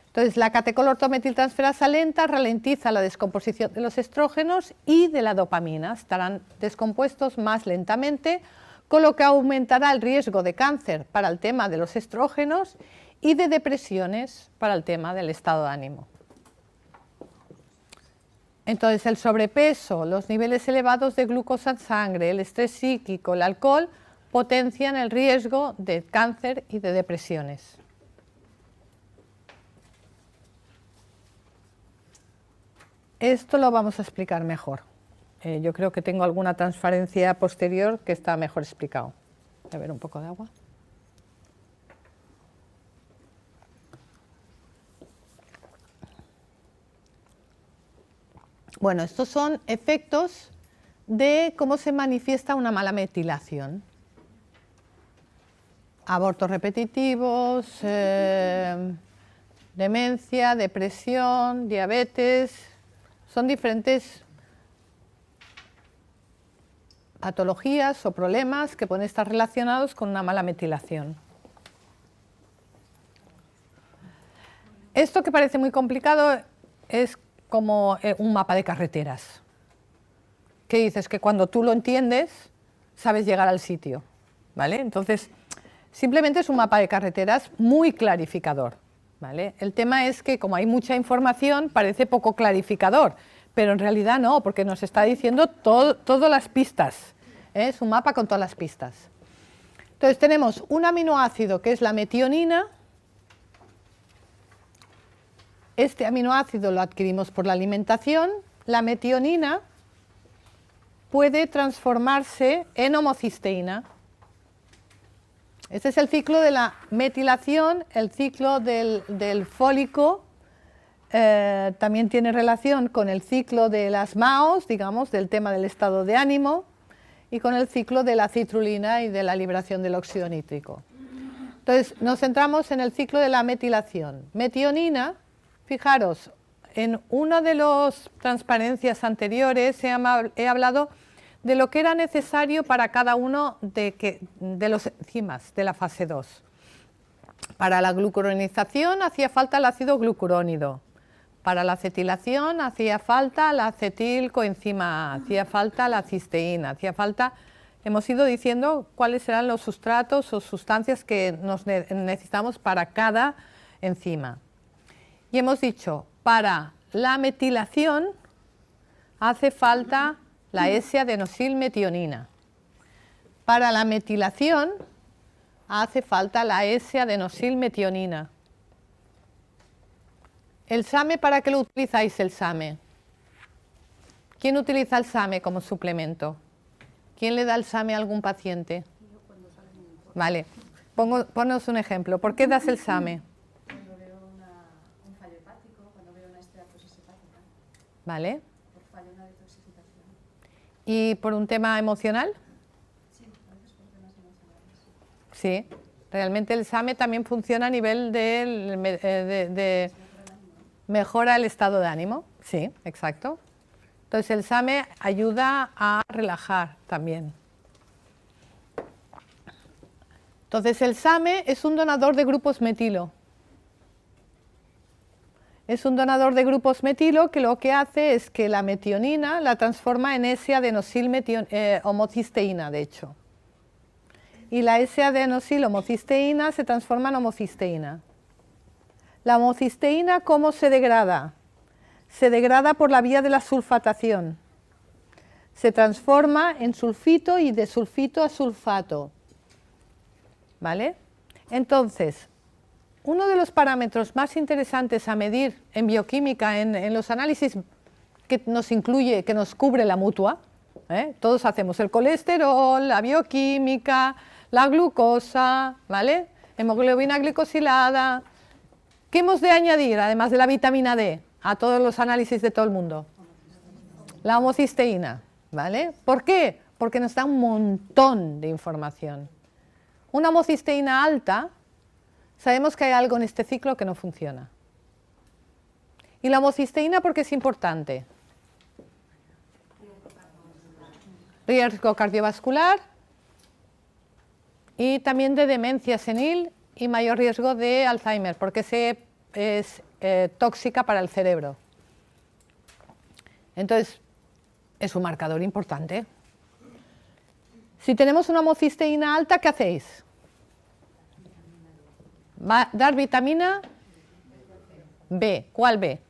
Entonces, la catecolortometiltransferasa lenta ralentiza la descomposición de los estrógenos y de la dopamina. Estarán descompuestos más lentamente, con lo que aumentará el riesgo de cáncer para el tema de los estrógenos y de depresiones para el tema del estado de ánimo. Entonces, el sobrepeso, los niveles elevados de glucosa en sangre, el estrés psíquico, el alcohol, potencian el riesgo de cáncer y de depresiones. Esto lo vamos a explicar mejor. Yo creo que tengo alguna transparencia posterior que está mejor explicado. Voy a ver un poco de agua. Bueno, estos son efectos de cómo se manifiesta una mala metilación. Abortos repetitivos, demencia, depresión, diabetes, son diferentes patologías o problemas que pueden estar relacionados con una mala metilación. Esto que parece muy complicado es como un mapa de carreteras. ¿Qué dices? Que cuando tú lo entiendes, sabes llegar al sitio, ¿vale? Entonces, simplemente es un mapa de carreteras muy clarificador, ¿vale? El tema es que como hay mucha información, parece poco clarificador, pero en realidad no, porque nos está diciendo todas las pistas, ¿eh? Es un mapa con todas las pistas. Entonces tenemos un aminoácido que es la metionina. Este aminoácido lo adquirimos por la alimentación. La metionina puede transformarse en homocisteína. Este es el ciclo de la metilación, el ciclo del fólico. También tiene relación con el ciclo de las MAOs, digamos, del tema del estado de ánimo, y con el ciclo de la citrulina y de la liberación del óxido nítrico. Entonces, nos centramos en el ciclo de la metilación. Metionina, fijaros, en una de las transparencias anteriores he hablado de lo que era necesario para cada uno de los enzimas de la fase 2. Para la glucuronización hacía falta el ácido glucurónido. Para la acetilación hacía falta la acetilcoenzima A, hacía falta la cisteína, hacía falta... Hemos ido diciendo cuáles eran los sustratos o sustancias que necesitamos para cada enzima. Y hemos dicho, para la metilación hace falta la S-adenosilmetionina. Para la metilación hace falta la S-adenosilmetionina. ¿El SAMe para qué lo utilizáis el SAMe? ¿Quién utiliza el SAMe como suplemento? ¿Quién le da el SAMe a algún paciente? Vale, ponos un ejemplo. ¿Por qué das el SAMe? Cuando veo un fallo hepático, cuando veo una esteatosis hepática. Vale. Por fallo en la detoxificación. ¿Y por un tema emocional? Sí, a veces por temas emocionales. Sí, realmente el SAMe también funciona a nivel de mejora el estado de ánimo. Sí, exacto. Entonces el SAMe ayuda a relajar también. Entonces el SAMe es un donador de grupos metilo. Es un donador de grupos metilo que lo que hace es que la metionina la transforma en S-adenosil-homocisteína, de hecho. Y la S-adenosil-homocisteína se transforma en homocisteína. La homocisteína, ¿cómo se degrada? Se degrada por la vía de la sulfatación. Se transforma en sulfito y de sulfito a sulfato. ¿Vale? Entonces, uno de los parámetros más interesantes a medir en bioquímica, en los análisis que nos incluye, que nos cubre la mutua, todos hacemos el colesterol, la bioquímica, la glucosa, ¿vale? Hemoglobina glicosilada. ¿Qué hemos de añadir, además de la vitamina D, a todos los análisis de todo el mundo? La homocisteína, ¿vale? ¿Por qué? Porque nos da un montón de información. Una homocisteína alta, sabemos que hay algo en este ciclo que no funciona. ¿Y la homocisteína por qué es importante? Riesgo cardiovascular y también de demencia senil y mayor riesgo de Alzheimer, porque es tóxica para el cerebro. Entonces, es un marcador importante. Si tenemos una homocisteína alta, ¿qué hacéis? Va a dar vitamina B. ¿Cuál B?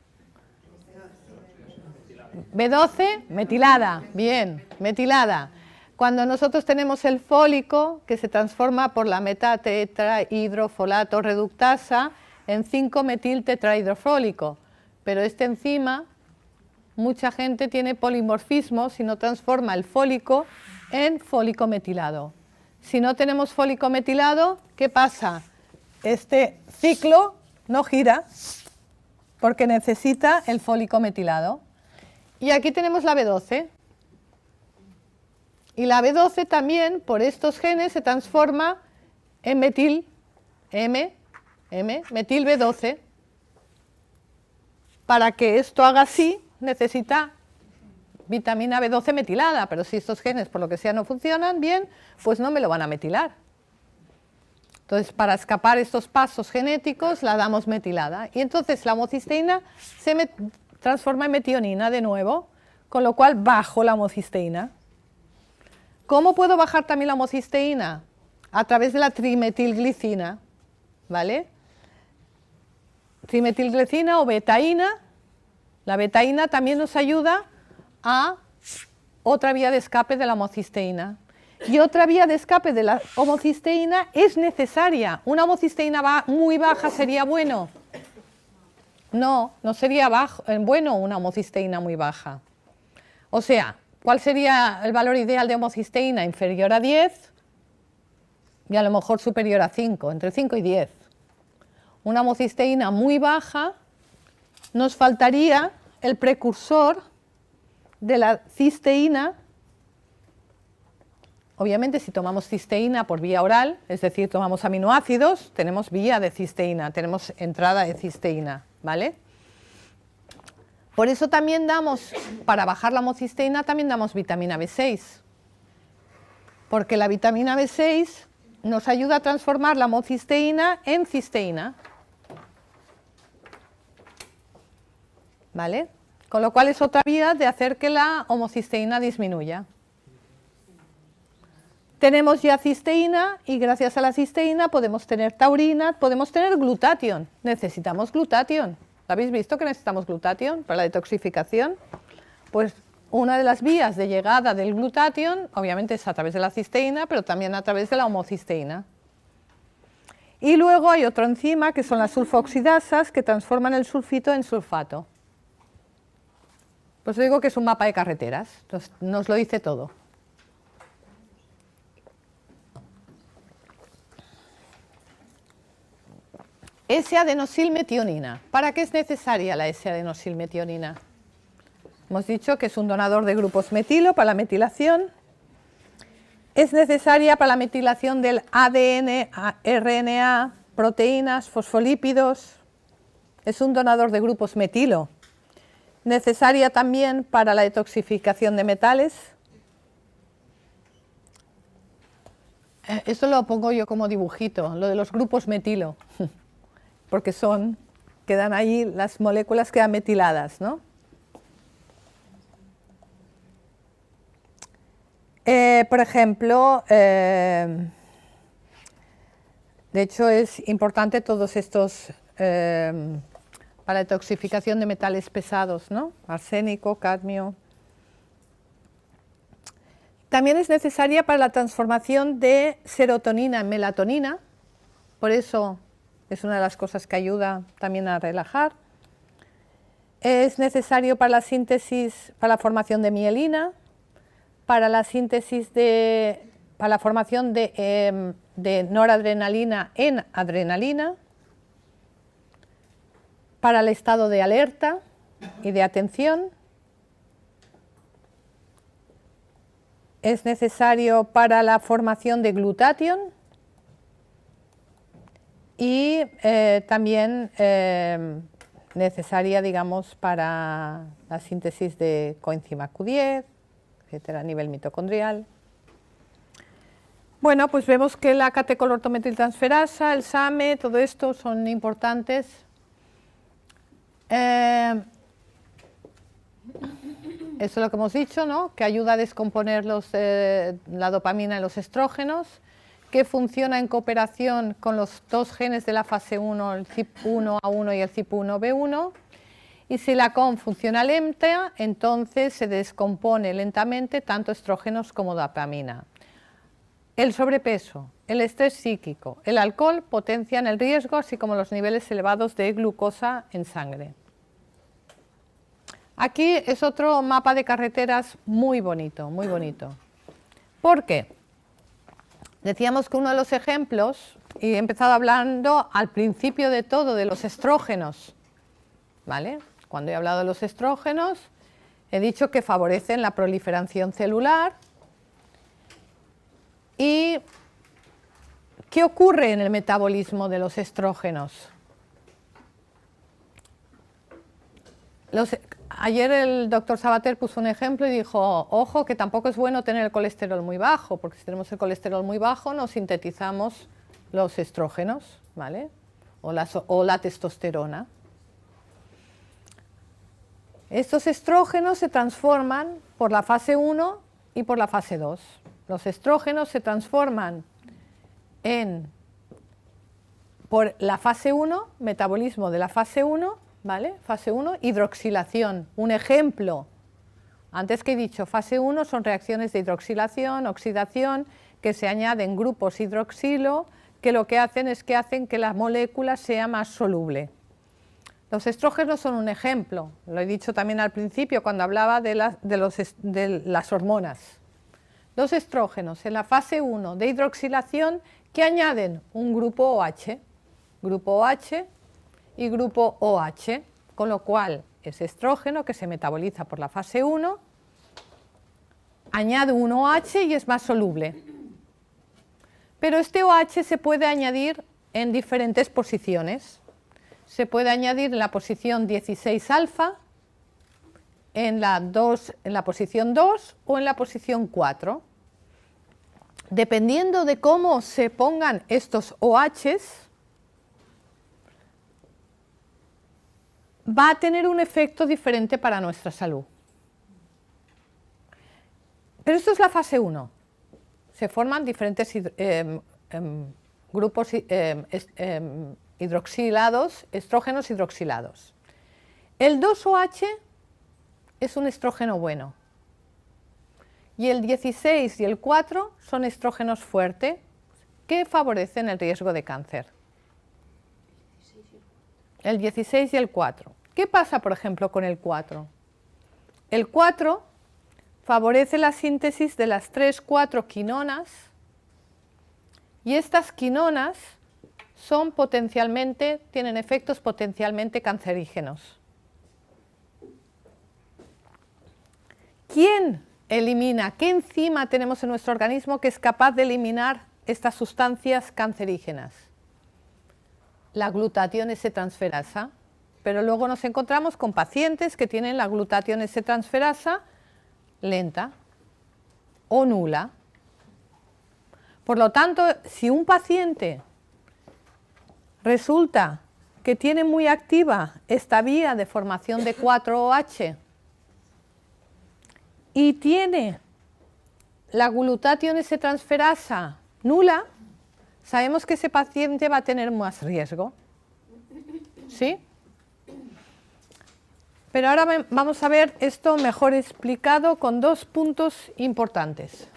B12, metilada. Bien, metilada. Cuando nosotros tenemos el fólico, que se transforma por la metatetrahidrofolato reductasa en 5-metiltetrahidrofólico. Pero esta enzima, mucha gente tiene polimorfismo si no transforma el fólico en fólico metilado. Si no tenemos fólico metilado, ¿qué pasa? Este ciclo no gira porque necesita el fólico metilado. Y aquí tenemos la B12. Y la B12 también, por estos genes, se transforma en metil B12. Para que esto haga así, necesita vitamina B12 metilada, pero si estos genes, por lo que sea, no funcionan bien, pues no me lo van a metilar. Entonces, para escapar estos pasos genéticos, la damos metilada. Y entonces la homocisteína se transforma en metionina de nuevo, con lo cual bajo la homocisteína. ¿Cómo puedo bajar también la homocisteína? A través de la trimetilglicina, ¿vale? Trimetilglicina o betaína. La betaína también nos ayuda a otra vía de escape de la homocisteína. Y otra vía de escape de la homocisteína es necesaria. ¿Una homocisteína muy baja sería bueno? No, no sería bueno una homocisteína muy baja. O sea, ¿cuál sería el valor ideal de homocisteína? Inferior a 10 y a lo mejor superior a 5, entre 5 y 10. Una homocisteína muy baja, nos faltaría el precursor de la cisteína. Obviamente, si tomamos cisteína por vía oral, es decir, tomamos aminoácidos, tenemos vía de cisteína, tenemos entrada de cisteína, ¿vale? Por eso también damos, para bajar la homocisteína, también damos vitamina B6. Porque la vitamina B6 nos ayuda a transformar la homocisteína en cisteína. ¿Vale? Con lo cual es otra vía de hacer que la homocisteína disminuya. Tenemos ya cisteína y gracias a la cisteína podemos tener taurina, podemos tener glutatión. Necesitamos glutatión. ¿Habéis visto que necesitamos glutatión para la detoxificación? Pues una de las vías de llegada del glutatión, obviamente es a través de la cisteína, pero también a través de la homocisteína. Y luego hay otra enzima que son las sulfoxidasas que transforman el sulfito en sulfato. Pues digo que es un mapa de carreteras, entonces nos lo dice todo. S-adenosilmetionina. ¿Para qué es necesaria la S-adenosilmetionina? Hemos dicho que es un donador de grupos metilo para la metilación. Es necesaria para la metilación del ADN, RNA, proteínas, fosfolípidos. Es un donador de grupos metilo. Necesaria también para la detoxificación de metales. Esto lo pongo yo como dibujito, lo de los grupos metilo. Porque quedan ahí, las moléculas quedan metiladas, ¿no? Por ejemplo, de hecho es importante todos estos para la detoxificación de metales pesados, ¿no? Arsénico, cadmio. También es necesaria para la transformación de serotonina en melatonina, por eso es una de las cosas que ayuda también a relajar. Es necesario para la síntesis, para la formación de mielina, para la síntesis para la formación de noradrenalina en adrenalina, para el estado de alerta y de atención. Es necesario para la formación de glutatión y también necesaria, digamos, para la síntesis de coenzima Q10, etcétera, a nivel mitocondrial. Bueno, pues vemos que la catecolortometiltransferasa, el SAMe, todo esto son importantes. Eso es lo que hemos dicho, ¿no? Que ayuda a descomponer la dopamina y los estrógenos, que funciona en cooperación con los dos genes de la fase 1, el CYP1A1 y el CYP1B1. Y si la COM funciona lenta, entonces se descompone lentamente tanto estrógenos como dopamina. El sobrepeso, el estrés psíquico, el alcohol potencian el riesgo, así como los niveles elevados de glucosa en sangre. Aquí es otro mapa de carreteras muy bonito, muy bonito. ¿Por qué? Decíamos que uno de los ejemplos, y he empezado hablando al principio de todo de los estrógenos, ¿vale? Cuando he hablado de los estrógenos, he dicho que favorecen la proliferación celular. ¿Y qué ocurre en el metabolismo de los estrógenos? Ayer el doctor Sabater puso un ejemplo y dijo, ojo, que tampoco es bueno tener el colesterol muy bajo, porque si tenemos el colesterol muy bajo no sintetizamos los estrógenos, ¿vale? O la testosterona. Estos estrógenos se transforman por la fase 1 y por la fase 2. Los estrógenos se transforman por la fase 1, metabolismo de la fase 1, ¿vale? Fase 1, hidroxilación. Un ejemplo, antes que he dicho, fase 1 son reacciones de hidroxilación, oxidación, que se añaden grupos hidroxilo, que lo que hacen es que hacen que la molécula sea más soluble. Los estrógenos son un ejemplo, lo he dicho también al principio cuando hablaba de las hormonas. Los estrógenos en la fase 1 de hidroxilación que añaden un grupo OH y grupo OH, con lo cual ese estrógeno que se metaboliza por la fase 1 añade un OH y es más soluble. Pero este OH se puede añadir en diferentes posiciones. Se puede añadir en la posición 16 alfa, en la posición 2 o en la posición 4. Dependiendo de cómo se pongan estos OHs, va a tener un efecto diferente para nuestra salud. Pero esto es la fase 1. Se forman diferentes grupos hidroxilados, estrógenos hidroxilados. El 2-OH es un estrógeno bueno. Y el 16 y el 4 son estrógenos fuertes que favorecen el riesgo de cáncer. El 16 y el 4. ¿Qué pasa, por ejemplo, con el 4? El 4 favorece la síntesis de las 3,4 quinonas y estas quinonas tienen efectos potencialmente cancerígenos. ¿Quién elimina? ¿Qué enzima tenemos en nuestro organismo que es capaz de eliminar estas sustancias cancerígenas? La glutatión S-transferasa, pero luego nos encontramos con pacientes que tienen la glutatión S-transferasa lenta o nula. Por lo tanto, si un paciente resulta que tiene muy activa esta vía de formación de 4-OH y tiene la glutatión S-transferasa nula, sabemos que ese paciente va a tener más riesgo. ¿Sí? Pero ahora vamos a ver esto mejor explicado con dos puntos importantes.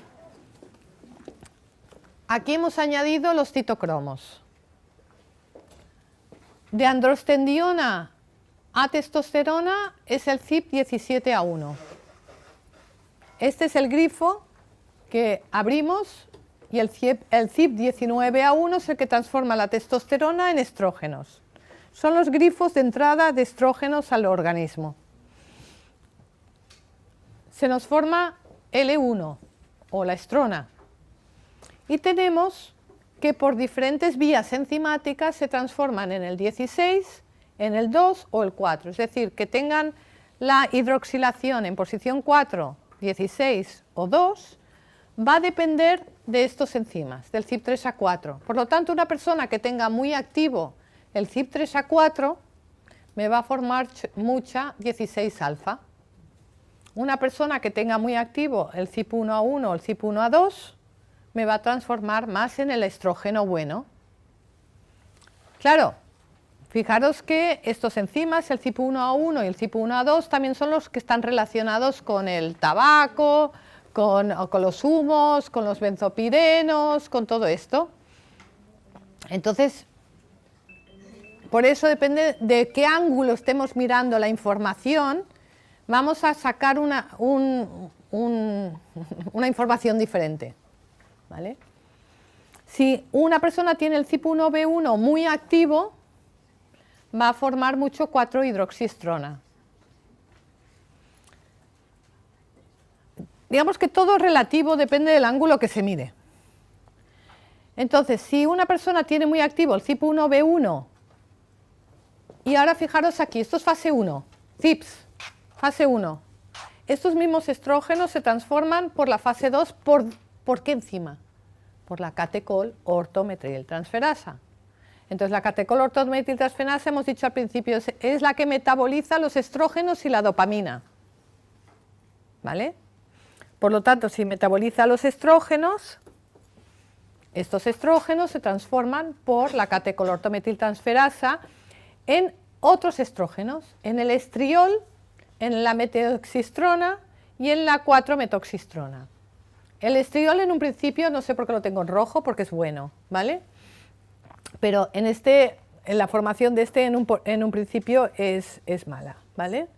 Aquí hemos añadido los citocromos. de androstendiona a testosterona es el CYP17A1. Este es el grifo que abrimos y el CYP19A1 es el que transforma la testosterona en estrógenos. Son los grifos de entrada de estrógenos al organismo. Se nos forma L1 o la estrona y tenemos que por diferentes vías enzimáticas se transforman en el 16, en el 2 o el 4, es decir, que tengan la hidroxilación en posición 4, 16 o 2, va a depender de estos enzimas, del CYP3A4. Por lo tanto, una persona que tenga muy activo el CYP3A4 me va a formar mucha 16-alfa. Una persona que tenga muy activo el CYP1A1 o el CYP1A2 me va a transformar más en el estrógeno bueno. Claro, fijaros que estos enzimas, el CYP1A1 y el CYP1A2, también son los que están relacionados con el tabaco, con los humos, con los benzopirenos, con todo esto. Entonces, por eso depende de qué ángulo estemos mirando la información, vamos a sacar una información diferente. ¿Vale? Si una persona tiene el CYP1B1 muy activo, va a formar mucho 4-hidroxiestrona. Digamos que todo es relativo, depende del ángulo que se mire. Entonces, si una persona tiene muy activo el CYP1B1, y ahora fijaros aquí, esto es fase 1, CYPs, fase 1. Estos mismos estrógenos se transforman por la fase 2, ¿por qué enzima? Por la catecol-ortometiltransferasa. Entonces, la catecol-ortometiltransferasa, hemos dicho al principio, es la que metaboliza los estrógenos y la dopamina. ¿Vale? Por lo tanto, si metaboliza los estrógenos, estos estrógenos se transforman por la catecol-ortometiltransferasa en otros estrógenos, en el estriol, en la metoxistrona y en la 4-metoxistrona. El estriol en un principio, no sé por qué lo tengo en rojo, porque es bueno, ¿vale? Pero en la formación de este en un principio es mala, ¿vale?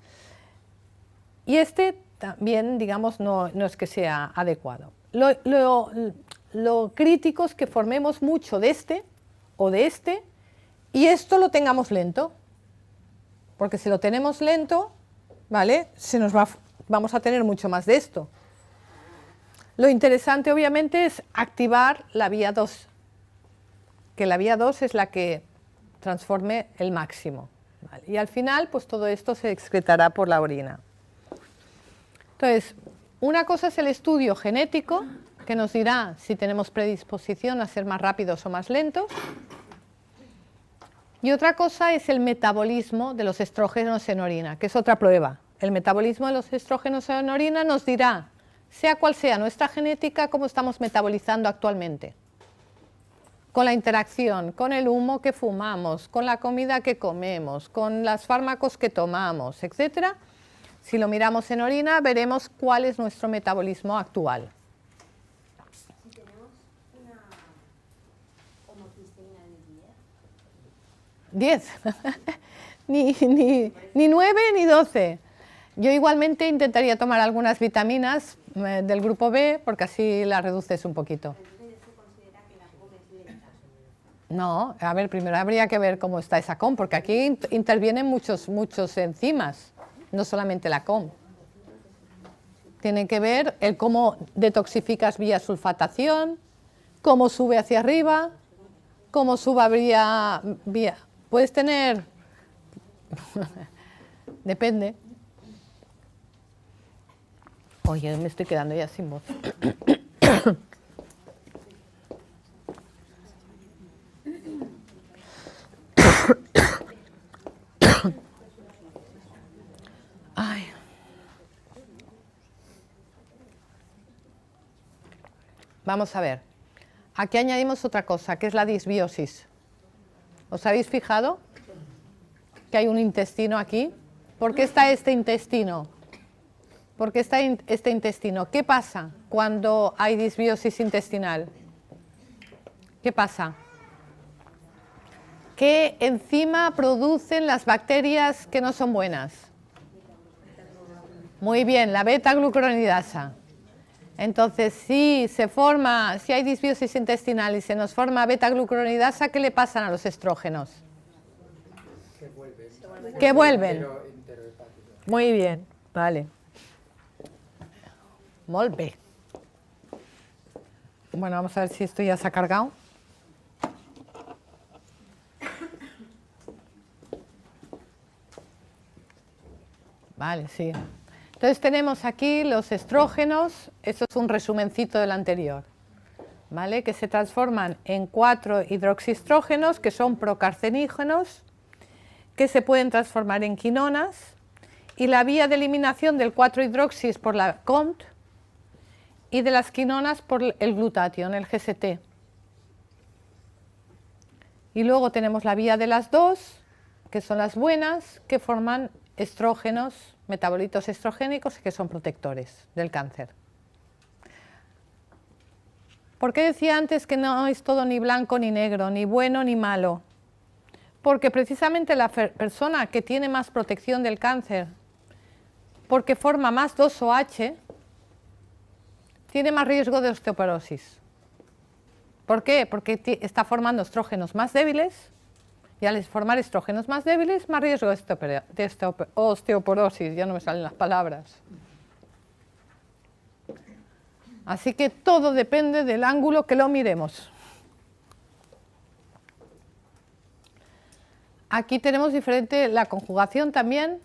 Y este también, digamos, no es que sea adecuado. Lo crítico es que formemos mucho de este o de este y esto lo tengamos lento, porque si lo tenemos lento, ¿vale? Vamos a tener mucho más de esto. Lo interesante, obviamente, es activar la vía 2, que la vía 2 es la que transforme el máximo, ¿vale? Y al final, pues todo esto se excretará por la orina. Entonces, una cosa es el estudio genético, que nos dirá si tenemos predisposición a ser más rápidos o más lentos. Y otra cosa es el metabolismo de los estrógenos en orina, que es otra prueba. El metabolismo de los estrógenos en orina nos dirá, sea cual sea nuestra genética, cómo estamos metabolizando actualmente. Con la interacción, con el humo que fumamos, con la comida que comemos, con los fármacos que tomamos, etc. Si lo miramos en orina, veremos cuál es nuestro metabolismo actual. Si tenemos una homocisteína de 10. Ni 9 ni 12. Yo igualmente intentaría tomar algunas vitaminas del grupo B, porque así las reduces un poquito. Entonces, ¿se considera que la COM es lenta? No, a ver, primero habría que ver cómo está esa COM, porque aquí intervienen muchos enzimas, no solamente la COM. Tiene que ver el cómo detoxificas vía sulfatación, cómo sube hacia arriba, cómo sube vía... Puedes tener... Depende. Oye, me estoy quedando ya sin voz. Ay. Vamos a ver. Aquí añadimos otra cosa, que es la disbiosis. ¿Os habéis fijado que hay un intestino aquí? ¿Por qué está este intestino? ¿Por qué está este intestino? ¿Qué pasa cuando hay disbiosis intestinal? ¿Qué pasa? ¿Qué enzima producen las bacterias que no son buenas? Muy bien, la beta-glucuronidasa. Entonces, si hay disbiosis intestinal y se nos forma beta-glucuronidasa, ¿qué le pasan a los estrógenos? Que vuelven. Muy bien, vale. Molt bé. Bueno, vamos a ver si esto ya se ha cargado. Vale, sí. Entonces tenemos aquí los estrógenos, esto es un resumencito del anterior, ¿vale? Que se transforman en 4-hidroxiestrógenos, que son procarcinígenos, que se pueden transformar en quinonas, y la vía de eliminación del 4-hidroxi es por la COMT y de las quinonas por el glutatión, el GST. Y luego tenemos la vía de las dos, que son las buenas, que forman estrógenos, metabolitos estrogénicos, que son protectores del cáncer. ¿Por qué decía antes que no es todo ni blanco ni negro, ni bueno ni malo? Porque precisamente la persona que tiene más protección del cáncer, porque forma más 2-OH, tiene más riesgo de osteoporosis. ¿Por qué? Porque está formando estrógenos más débiles, y al formar estrógenos más débiles, más riesgo de osteoporosis, ya no me salen las palabras. Así que todo depende del ángulo que lo miremos. Aquí tenemos la conjugación también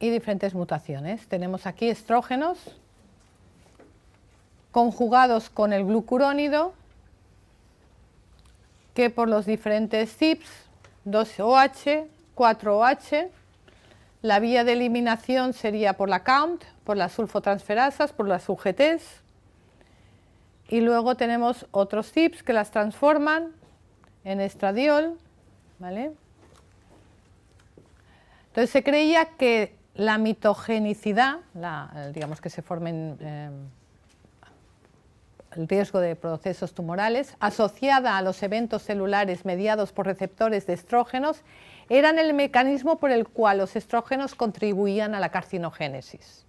y diferentes mutaciones. Tenemos aquí estrógenos conjugados con el glucurónido, que por los diferentes CYPs, 2-OH, 4-OH, la vía de eliminación sería por la COMT, por las sulfotransferasas, por las UGTs, y luego tenemos otros CYPs que las transforman en estradiol, ¿vale? Entonces se creía que la mitogenicidad, digamos que se formen el riesgo de procesos tumorales, asociada a los eventos celulares mediados por receptores de estrógenos, eran el mecanismo por el cual los estrógenos contribuían a la carcinogénesis.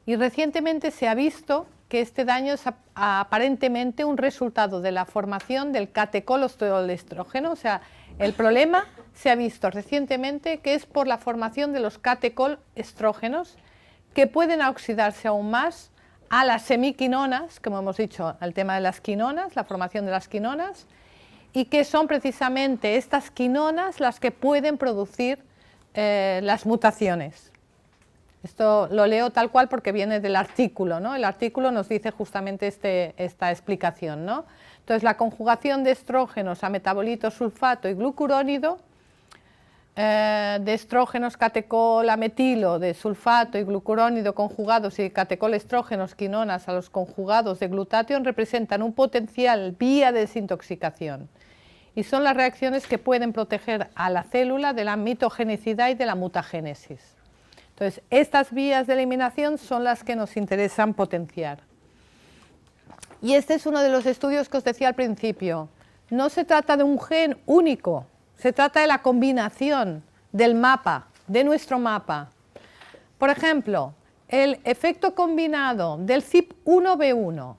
Y recientemente se ha visto que este daño es aparentemente un resultado de la formación del catecolesterógeno, o sea, el problema se ha visto recientemente que es por la formación de los catecolestrógenos que pueden oxidarse aún más a las semiquinonas, como hemos dicho, al tema de las quinonas, la formación de las quinonas, y que son precisamente estas quinonas las que pueden producir las mutaciones. Esto lo leo tal cual porque viene del artículo, ¿no? El artículo nos dice justamente esta explicación, ¿no? Entonces, la conjugación de estrógenos a metabolitos sulfato y glucurónido, de estrógenos catecol a metilo, de sulfato y glucurónido conjugados y catecolestrógenos quinonas a los conjugados de glutatión representan un potencial vía de desintoxicación y son las reacciones que pueden proteger a la célula de la mitogenicidad y de la mutagénesis. Entonces, estas vías de eliminación son las que nos interesan potenciar. Y este es uno de los estudios que os decía al principio. No se trata de un gen único, se trata de la combinación del mapa, de nuestro mapa. Por ejemplo, el efecto combinado del CYP1B1,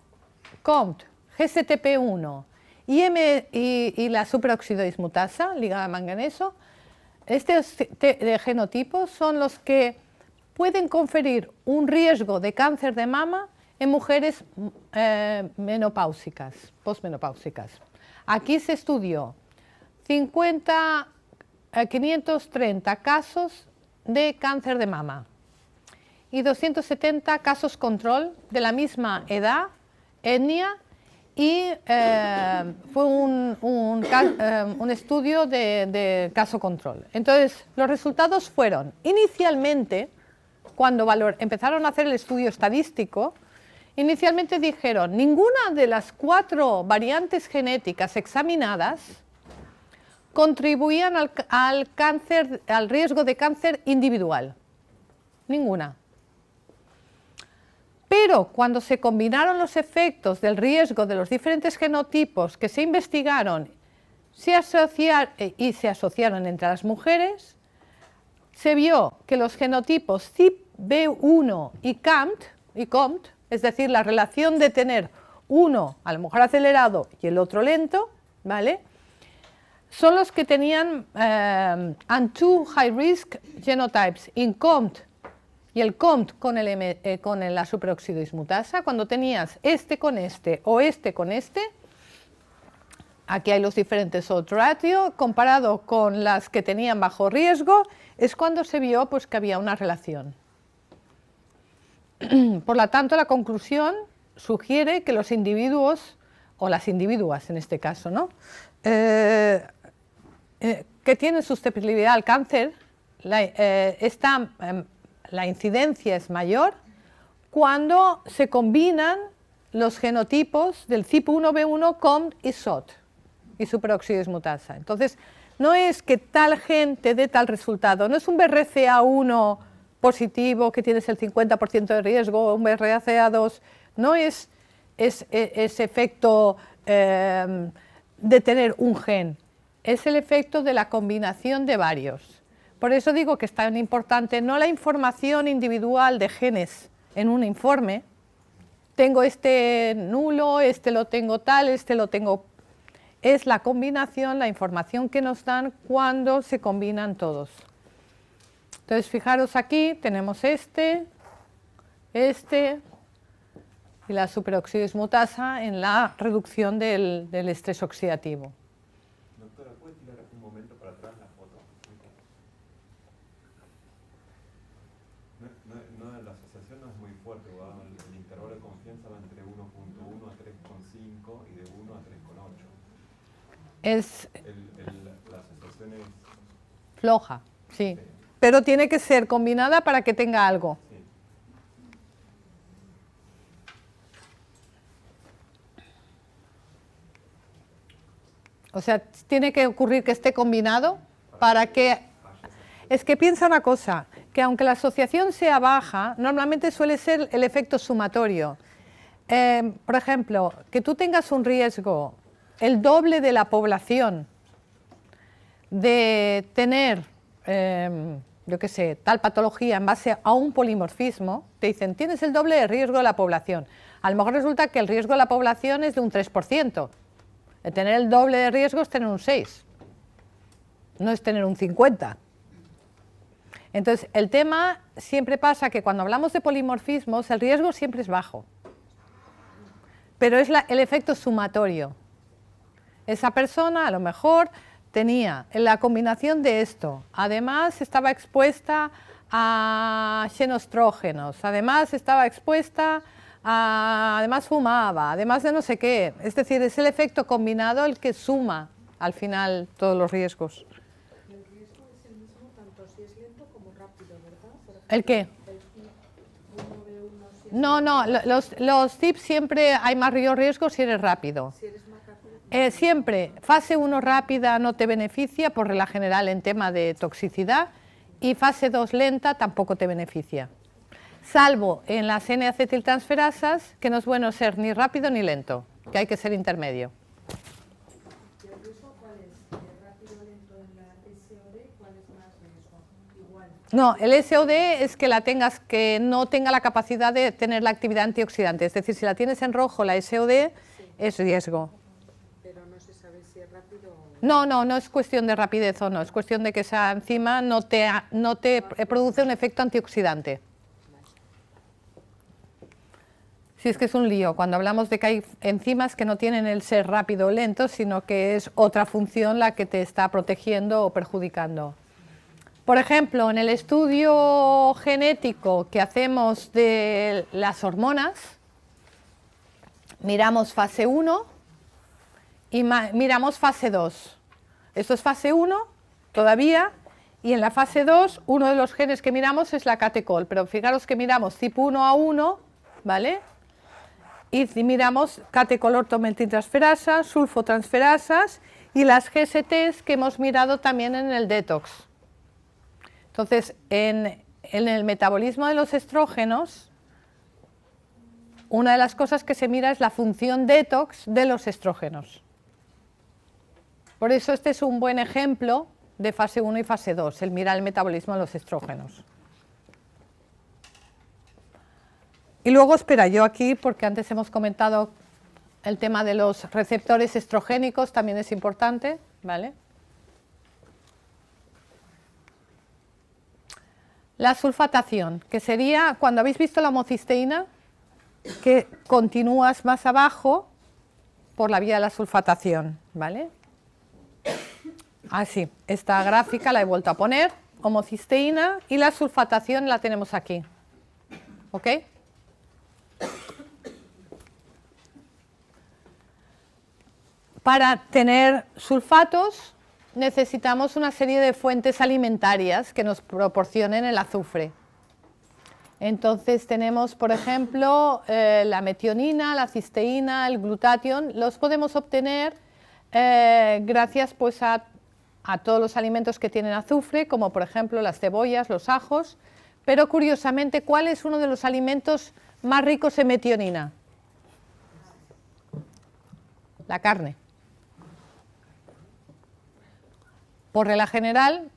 COMT, GSTP1 y la superoxidodismutasa ligada a manganeso, estos genotipos son los que pueden conferir un riesgo de cáncer de mama en mujeres menopáusicas, posmenopáusicas. Aquí se estudió 530 casos de cáncer de mama y 270 casos control de la misma edad, etnia, y fue un estudio de caso control. Entonces, los resultados fueron, inicialmente, cuando empezaron a hacer el estudio estadístico, inicialmente dijeron, ninguna de las 4 variantes genéticas examinadas contribuían al riesgo de cáncer individual. Ninguna. Pero cuando se combinaron los efectos del riesgo de los diferentes genotipos que se investigaron se asociaron entre las mujeres, se vio que los genotipos CYP1 y COMT, es decir, la relación de tener uno a lo mejor acelerado y el otro lento, ¿vale?, son los que tenían and two high risk genotypes in COMT, y el COMT con la superóxido dismutasa. Cuando tenías este con este o este con este, aquí hay los diferentes odds ratio, comparado con las que tenían bajo riesgo, es cuando se vio pues, que había una relación. Por lo tanto, la conclusión sugiere que los individuos, o las individuas en este caso, ¿no?, que tienen susceptibilidad al cáncer, la incidencia es mayor cuando se combinan los genotipos del CYP1B1, COMT y SOT y superóxido dismutasa. Entonces, no es que tal gen te dé tal resultado, no es un BRCA1 positivo que tienes el 50% de riesgo, un BRCA2, no es ese efecto de tener un gen, es el efecto de la combinación de varios. Por eso digo que es tan importante no la información individual de genes en un informe, tengo este nulo, este lo tengo tal, este lo tengo... Es la combinación, la información que nos dan cuando se combinan todos. Entonces, fijaros aquí, tenemos este y la superóxido dismutasa en la reducción del estrés oxidativo. Doctora, ¿puede tirar un momento para atrás la foto? La asociación no es muy fuerte, el intervalo de confianza va entre 1.1 a 3.5 y de 1 a 3.8. La asociación es floja, sí, pero tiene que ser combinada para que tenga algo. Sí. O sea, tiene que ocurrir que esté combinado para que... Es que piensa una cosa, que aunque la asociación sea baja, normalmente suele ser el efecto sumatorio. Por ejemplo, que tú tengas un riesgo, el doble de la población, de tener, yo qué sé, tal patología en base a un polimorfismo, te dicen, tienes el doble de riesgo de la población. A lo mejor resulta que el riesgo de la población es de un 3%. Tener el doble de riesgo es tener un 6, no es tener un 50. Entonces, el tema siempre pasa que cuando hablamos de polimorfismos, el riesgo siempre es bajo, pero es el efecto sumatorio. Esa persona a lo mejor tenía la combinación de esto, además estaba expuesta a xenostrógenos, además estaba expuesta además fumaba, además de no sé qué. Es decir, es el efecto combinado el que suma al final todos los riesgos. El riesgo es el mismo tanto si es lento como rápido, ¿verdad? ¿El qué? No, los tips siempre hay más riesgo si eres rápido. Si eres más rápido. Siempre, fase 1 rápida no te beneficia por regla general en tema de toxicidad y fase 2 lenta tampoco te beneficia. Salvo en las N-acetiltransferasas, que no es bueno ser ni rápido ni lento, que hay que ser intermedio. ¿Y el riesgo cuál es? ¿Rápido o lento en la SOD? ¿Cuál es más riesgo? Igual. No, el SOD es que que no tenga la capacidad de tener la actividad antioxidante. Es decir, si la tienes en rojo, la SOD es riesgo. Pero no se sabe si es rápido o... No es cuestión de rapidez o no, es cuestión de que esa enzima no te produce un efecto antioxidante. Sí, es que es un lío cuando hablamos de que hay enzimas que no tienen el ser rápido o lento, sino que es otra función la que te está protegiendo o perjudicando. Por ejemplo, en el estudio genético que hacemos de las hormonas, miramos fase 1 y miramos fase 2. Esto es fase 1 todavía, y en la fase 2 uno de los genes que miramos es la catecol, pero fijaros que miramos CYP1A1, ¿vale? Y miramos catecol-ortometiltransferasas, sulfotransferasas y las GSTs que hemos mirado también en el detox. Entonces, en el metabolismo de los estrógenos, una de las cosas que se mira es la función detox de los estrógenos. Por eso este es un buen ejemplo de fase 1 y fase 2, el mirar el metabolismo de los estrógenos. Y luego, espera, yo aquí, porque antes hemos comentado el tema de los receptores estrogénicos, también es importante, ¿vale? La sulfatación, que sería, cuando habéis visto la homocisteína, que continúas más abajo por la vía de la sulfatación, ¿vale? Así, esta gráfica la he vuelto a poner, homocisteína, y la sulfatación la tenemos aquí, ¿ok? Para tener sulfatos necesitamos una serie de fuentes alimentarias que nos proporcionen el azufre. Entonces tenemos, por ejemplo, la metionina, la cisteína, el glutatión. Los podemos obtener gracias pues, a todos los alimentos que tienen azufre, como por ejemplo las cebollas, los ajos. Pero curiosamente, ¿cuál es uno de los alimentos más ricos en metionina? La carne. Por regla general,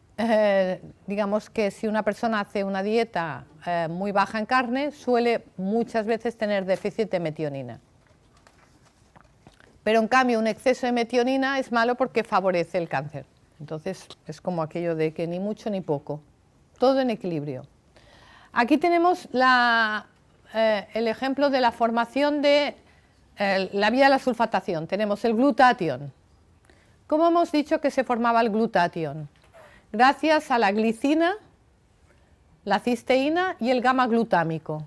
digamos que si una persona hace una dieta muy baja en carne, suele muchas veces tener déficit de metionina. Pero en cambio, un exceso de metionina es malo porque favorece el cáncer. Entonces, es como aquello de que ni mucho ni poco, todo en equilibrio. Aquí tenemos el ejemplo de la formación de la vía de la sulfatación. Tenemos el glutatión. ¿Cómo hemos dicho que se formaba el glutatión? Gracias a la glicina, la cisteína y el gamma glutámico.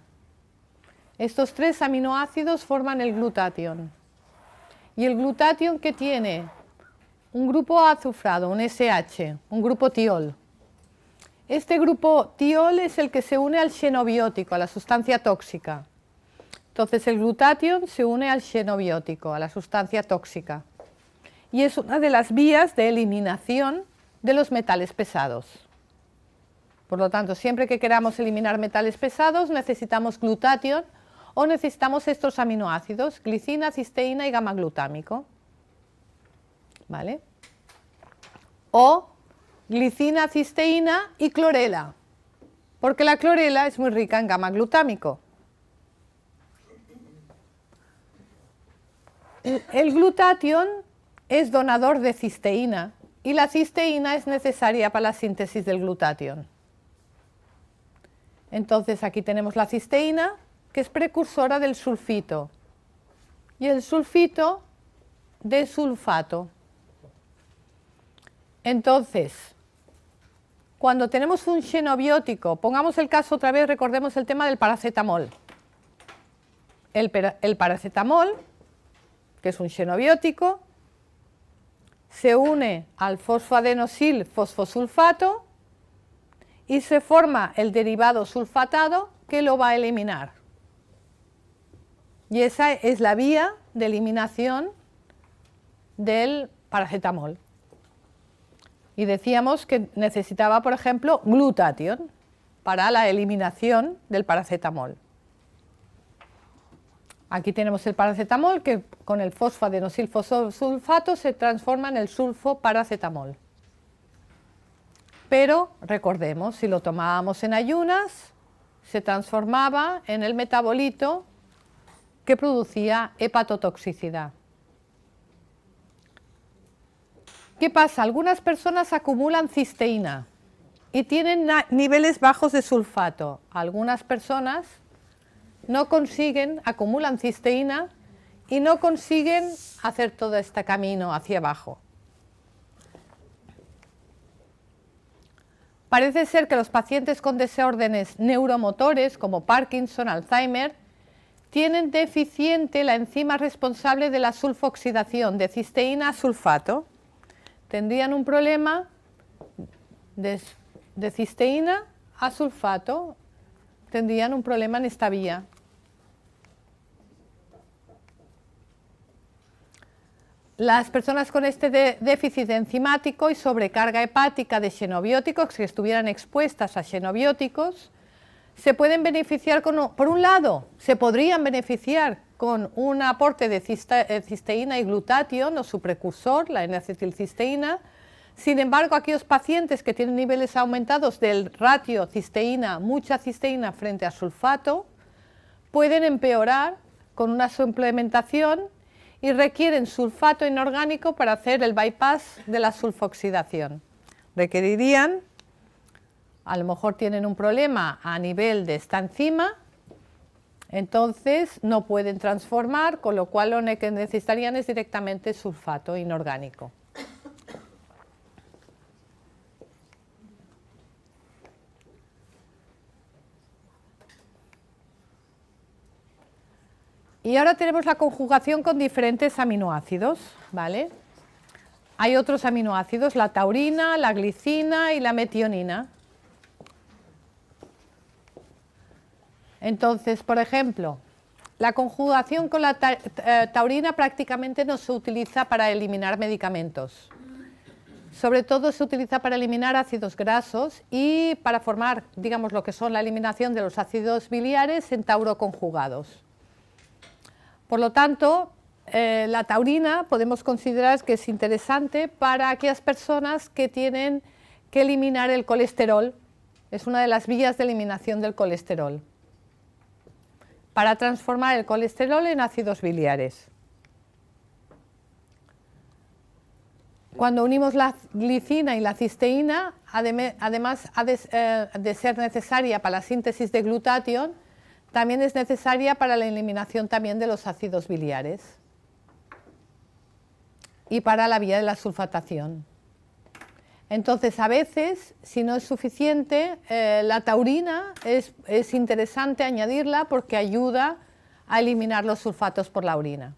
Estos tres aminoácidos forman el glutatión. Y el glutatión, ¿qué tiene? Un grupo azufrado, un SH, un grupo tiol. Este grupo tiol es el que se une al xenobiótico, a la sustancia tóxica. Entonces el glutatión se une al xenobiótico, a la sustancia tóxica. Y es una de las vías de eliminación de los metales pesados. Por lo tanto, siempre que queramos eliminar metales pesados, necesitamos glutatión o necesitamos estos aminoácidos, glicina, cisteína y gamma glutámico. ¿Vale? O glicina, cisteína y clorela, porque la clorela es muy rica en gamma glutámico. El glutatión es donador de cisteína y la cisteína es necesaria para la síntesis del glutatión. Entonces aquí tenemos la cisteína, que es precursora del sulfito, y el sulfito de sulfato. Entonces, cuando tenemos un xenobiótico, pongamos el caso otra vez, recordemos el tema del paracetamol. El paracetamol, que es un xenobiótico, se une al fosfoadenosil fosfosulfato y se forma el derivado sulfatado que lo va a eliminar. Y esa es la vía de eliminación del paracetamol. Y decíamos que necesitaba, por ejemplo, glutatión para la eliminación del paracetamol. Aquí tenemos el paracetamol que con el fosfoadenosil fosfosulfato se transforma en el sulfoparacetamol. Pero recordemos, si lo tomábamos en ayunas, se transformaba en el metabolito que producía hepatotoxicidad. ¿Qué pasa? Algunas personas acumulan cisteína y tienen niveles bajos de sulfato. Algunas personas no consiguen, acumulan cisteína y no consiguen hacer todo este camino hacia abajo. Parece ser que los pacientes con desórdenes neuromotores como Parkinson, Alzheimer, tienen deficiente la enzima responsable de la sulfoxidación de cisteína a sulfato. Tendrían un problema de cisteína a sulfato, tendrían un problema en esta vía. Las personas con este déficit enzimático y sobrecarga hepática de xenobióticos, que estuvieran expuestas a xenobióticos, se pueden beneficiar por un lado, se podrían beneficiar con un aporte de cisteína y glutatión o su precursor, la N-acetilcisteína. Sin embargo, aquellos pacientes que tienen niveles aumentados del ratio cisteína, mucha cisteína frente a sulfato, pueden empeorar con una suplementación y requieren sulfato inorgánico para hacer el bypass de la sulfoxidación. Requerirían, a lo mejor tienen un problema a nivel de esta enzima, entonces no pueden transformar, con lo cual lo que necesitarían es directamente sulfato inorgánico. Y ahora tenemos la conjugación con diferentes aminoácidos, ¿vale? Hay otros aminoácidos, la taurina, la glicina y la metionina. Entonces, por ejemplo, la conjugación con la taurina prácticamente no se utiliza para eliminar medicamentos. Sobre todo se utiliza para eliminar ácidos grasos y para formar, digamos, lo que son la eliminación de los ácidos biliares en tauroconjugados. Por lo tanto, la taurina podemos considerar que es interesante para aquellas personas que tienen que eliminar el colesterol. Es una de las vías de eliminación del colesterol, para transformar el colesterol en ácidos biliares. Cuando unimos la glicina y la cisteína, además de ser necesaria para la síntesis de glutatión, también es necesaria para la eliminación también de los ácidos biliares y para la vía de la sulfatación. Entonces, a veces, si no es suficiente, la taurina es interesante añadirla porque ayuda a eliminar los sulfatos por la orina.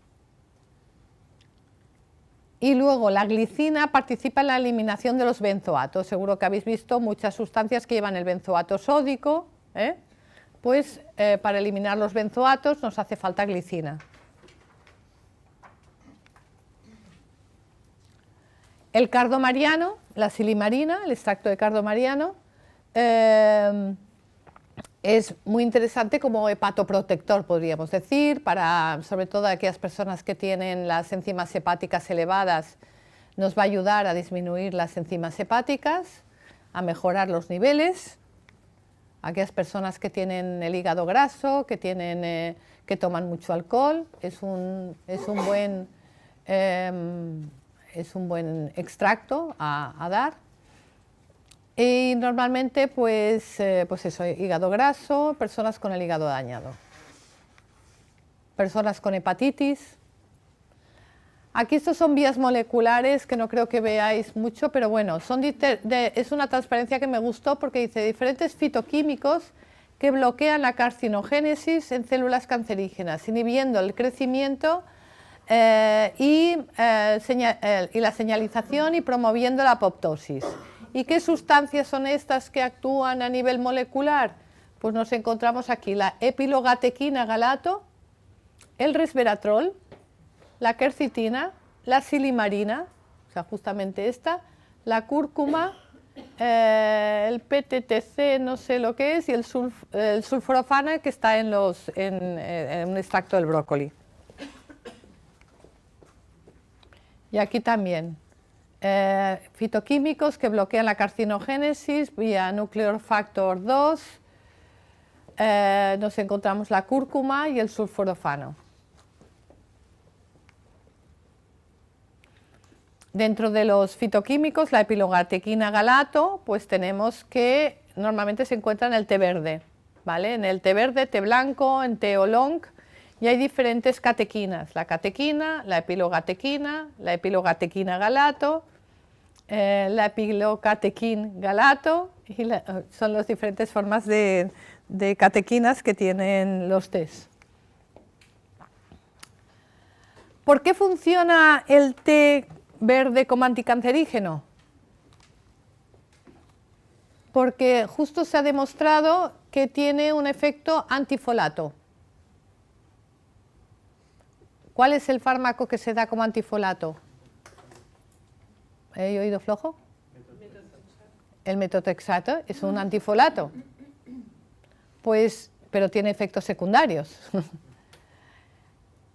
Y luego la glicina participa en la eliminación de los benzoatos. Seguro que habéis visto muchas sustancias que llevan el benzoato sódico, pues para eliminar los benzoatos nos hace falta glicina. El cardomariano, la silimarina, el extracto de cardomariano, es muy interesante como hepatoprotector, podríamos decir, para sobre todo aquellas personas que tienen las enzimas hepáticas elevadas, nos va a ayudar a disminuir las enzimas hepáticas, a mejorar los niveles. Aquellas personas que tienen el hígado graso, que toman mucho alcohol, es un buen extracto a dar. Y normalmente, pues eso, hígado graso, personas con el hígado dañado, personas con hepatitis. Aquí estos son vías moleculares que no creo que veáis mucho, pero bueno, es una transparencia que me gustó porque dice diferentes fitoquímicos que bloquean la carcinogénesis en células cancerígenas, inhibiendo el crecimiento y la señalización y promoviendo la apoptosis. ¿Y qué sustancias son estas que actúan a nivel molecular? Pues nos encontramos aquí la epilogatequina galato, el resveratrol, la quercitina, la silimarina, o sea, justamente esta, la cúrcuma, el PTTC, no sé lo que es, y el sulforafana que está en un extracto del brócoli. Y aquí también, fitoquímicos que bloquean la carcinogénesis vía nuclear factor 2, nos encontramos la cúrcuma y el sulforafano. Dentro de los fitoquímicos, la epilogatequina galato, pues tenemos que normalmente se encuentra en el té verde, ¿vale? En el té verde, té blanco, en té oolong, y hay diferentes catequinas, la catequina, la epilogatequina galato, la epilocatequin galato, y son las diferentes formas de catequinas que tienen los tés. ¿Por qué funciona el té verde como anticancerígeno? Porque justo se ha demostrado que tiene un efecto antifolato. ¿Cuál es el fármaco que se da como antifolato? ¿He oído flojo? El metotrexato es un antifolato, pues, pero tiene efectos secundarios.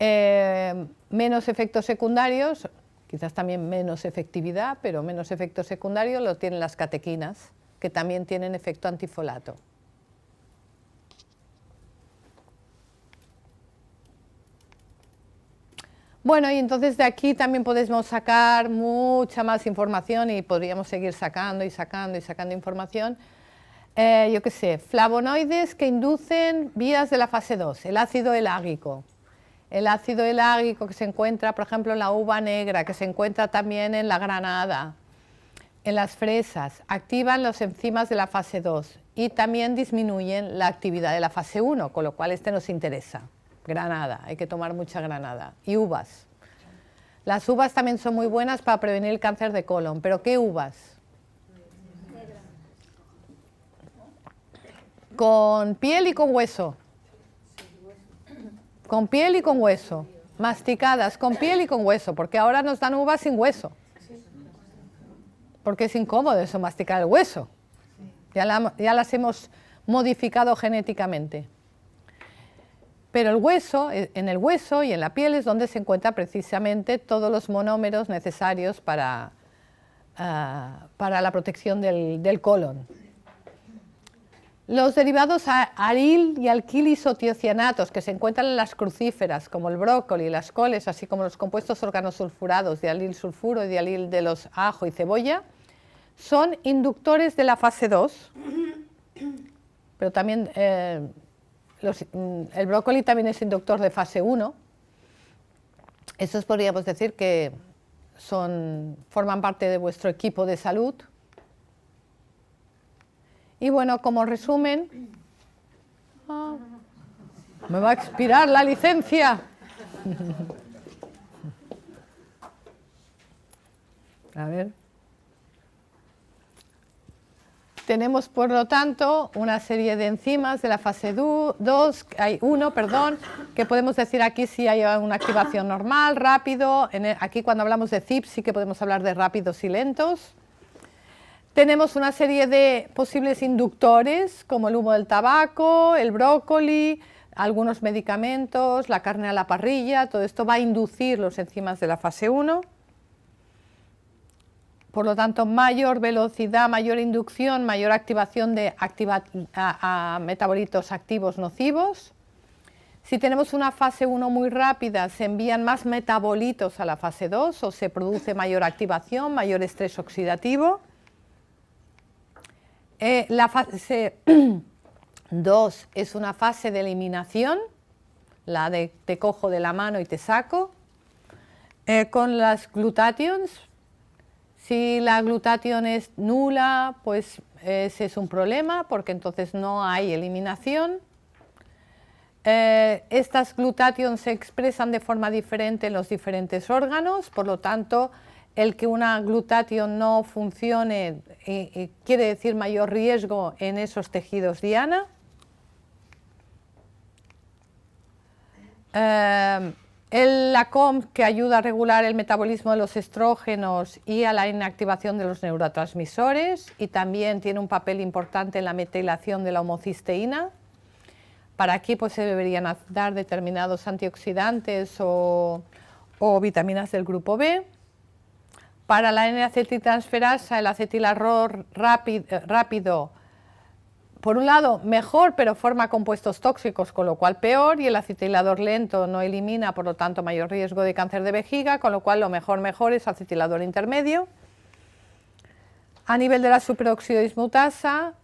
menos efectos secundarios, quizás también menos efectividad, pero menos efectos secundarios lo tienen las catequinas, que también tienen efecto antifolato. Bueno, y entonces de aquí también podemos sacar mucha más información y podríamos seguir sacando y sacando y sacando información. Yo qué sé, flavonoides que inducen vías de la fase 2, el ácido elágico. El ácido elágico que se encuentra, por ejemplo, en la uva negra, que se encuentra también en la granada, en las fresas, activan las enzimas de la fase 2 y también disminuyen la actividad de la fase 1, con lo cual este nos interesa. Granada, hay que tomar mucha granada. Y uvas. Las uvas también son muy buenas para prevenir el cáncer de colon, pero ¿qué uvas? Con piel y con hueso. Con piel y con hueso. Masticadas, con piel y con hueso, porque ahora nos dan uvas sin hueso. Porque es incómodo eso, masticar el hueso. Ya las hemos modificado genéticamente. Pero el hueso, en el hueso y en la piel es donde se encuentran precisamente todos los monómeros necesarios para la protección del colon. Los derivados aril y alquilisothiocianatos que se encuentran en las crucíferas, como el brócoli, las coles, así como los compuestos organosulfurados de alil sulfuro y de alil de los ajo y cebolla, son inductores de la fase 2, pero también el brócoli también es inductor de fase 1. Estos podríamos decir que forman parte de vuestro equipo de salud. Y bueno, como resumen, me va a expirar la licencia. A ver. Tenemos, por lo tanto, una serie de enzimas de la fase 2, hay uno, perdón, que podemos decir aquí si hay una activación normal, rápido. Aquí cuando hablamos de CYP sí que podemos hablar de rápidos y lentos. Tenemos una serie de posibles inductores, como el humo del tabaco, el brócoli, algunos medicamentos, la carne a la parrilla. Todo esto va a inducir los enzimas de la fase 1. Por lo tanto, mayor velocidad, mayor inducción, mayor activación de metabolitos activos nocivos. Si tenemos una fase 1 muy rápida, se envían más metabolitos a la fase 2 o se produce mayor activación, mayor estrés oxidativo. La fase 2 es una fase de eliminación, la de te cojo de la mano y te saco. Con las glutations, si la glutatión es nula, pues ese es un problema, porque entonces no hay eliminación. Estas glutations se expresan de forma diferente en los diferentes órganos, por lo tanto, el que una glutathione no funcione quiere decir mayor riesgo en esos tejidos diana. La COMT, que ayuda a regular el metabolismo de los estrógenos y a la inactivación de los neurotransmisores, y también tiene un papel importante en la metilación de la homocisteína. Para aquí pues, se deberían dar determinados antioxidantes o vitaminas del grupo B. Para la N-acetiltransferasa, el acetilarror rápido, por un lado, mejor, pero forma compuestos tóxicos, con lo cual peor, y el acetilador lento no elimina, por lo tanto, mayor riesgo de cáncer de vejiga, con lo cual lo mejor es acetilador intermedio. A nivel de la superóxido dismutasa,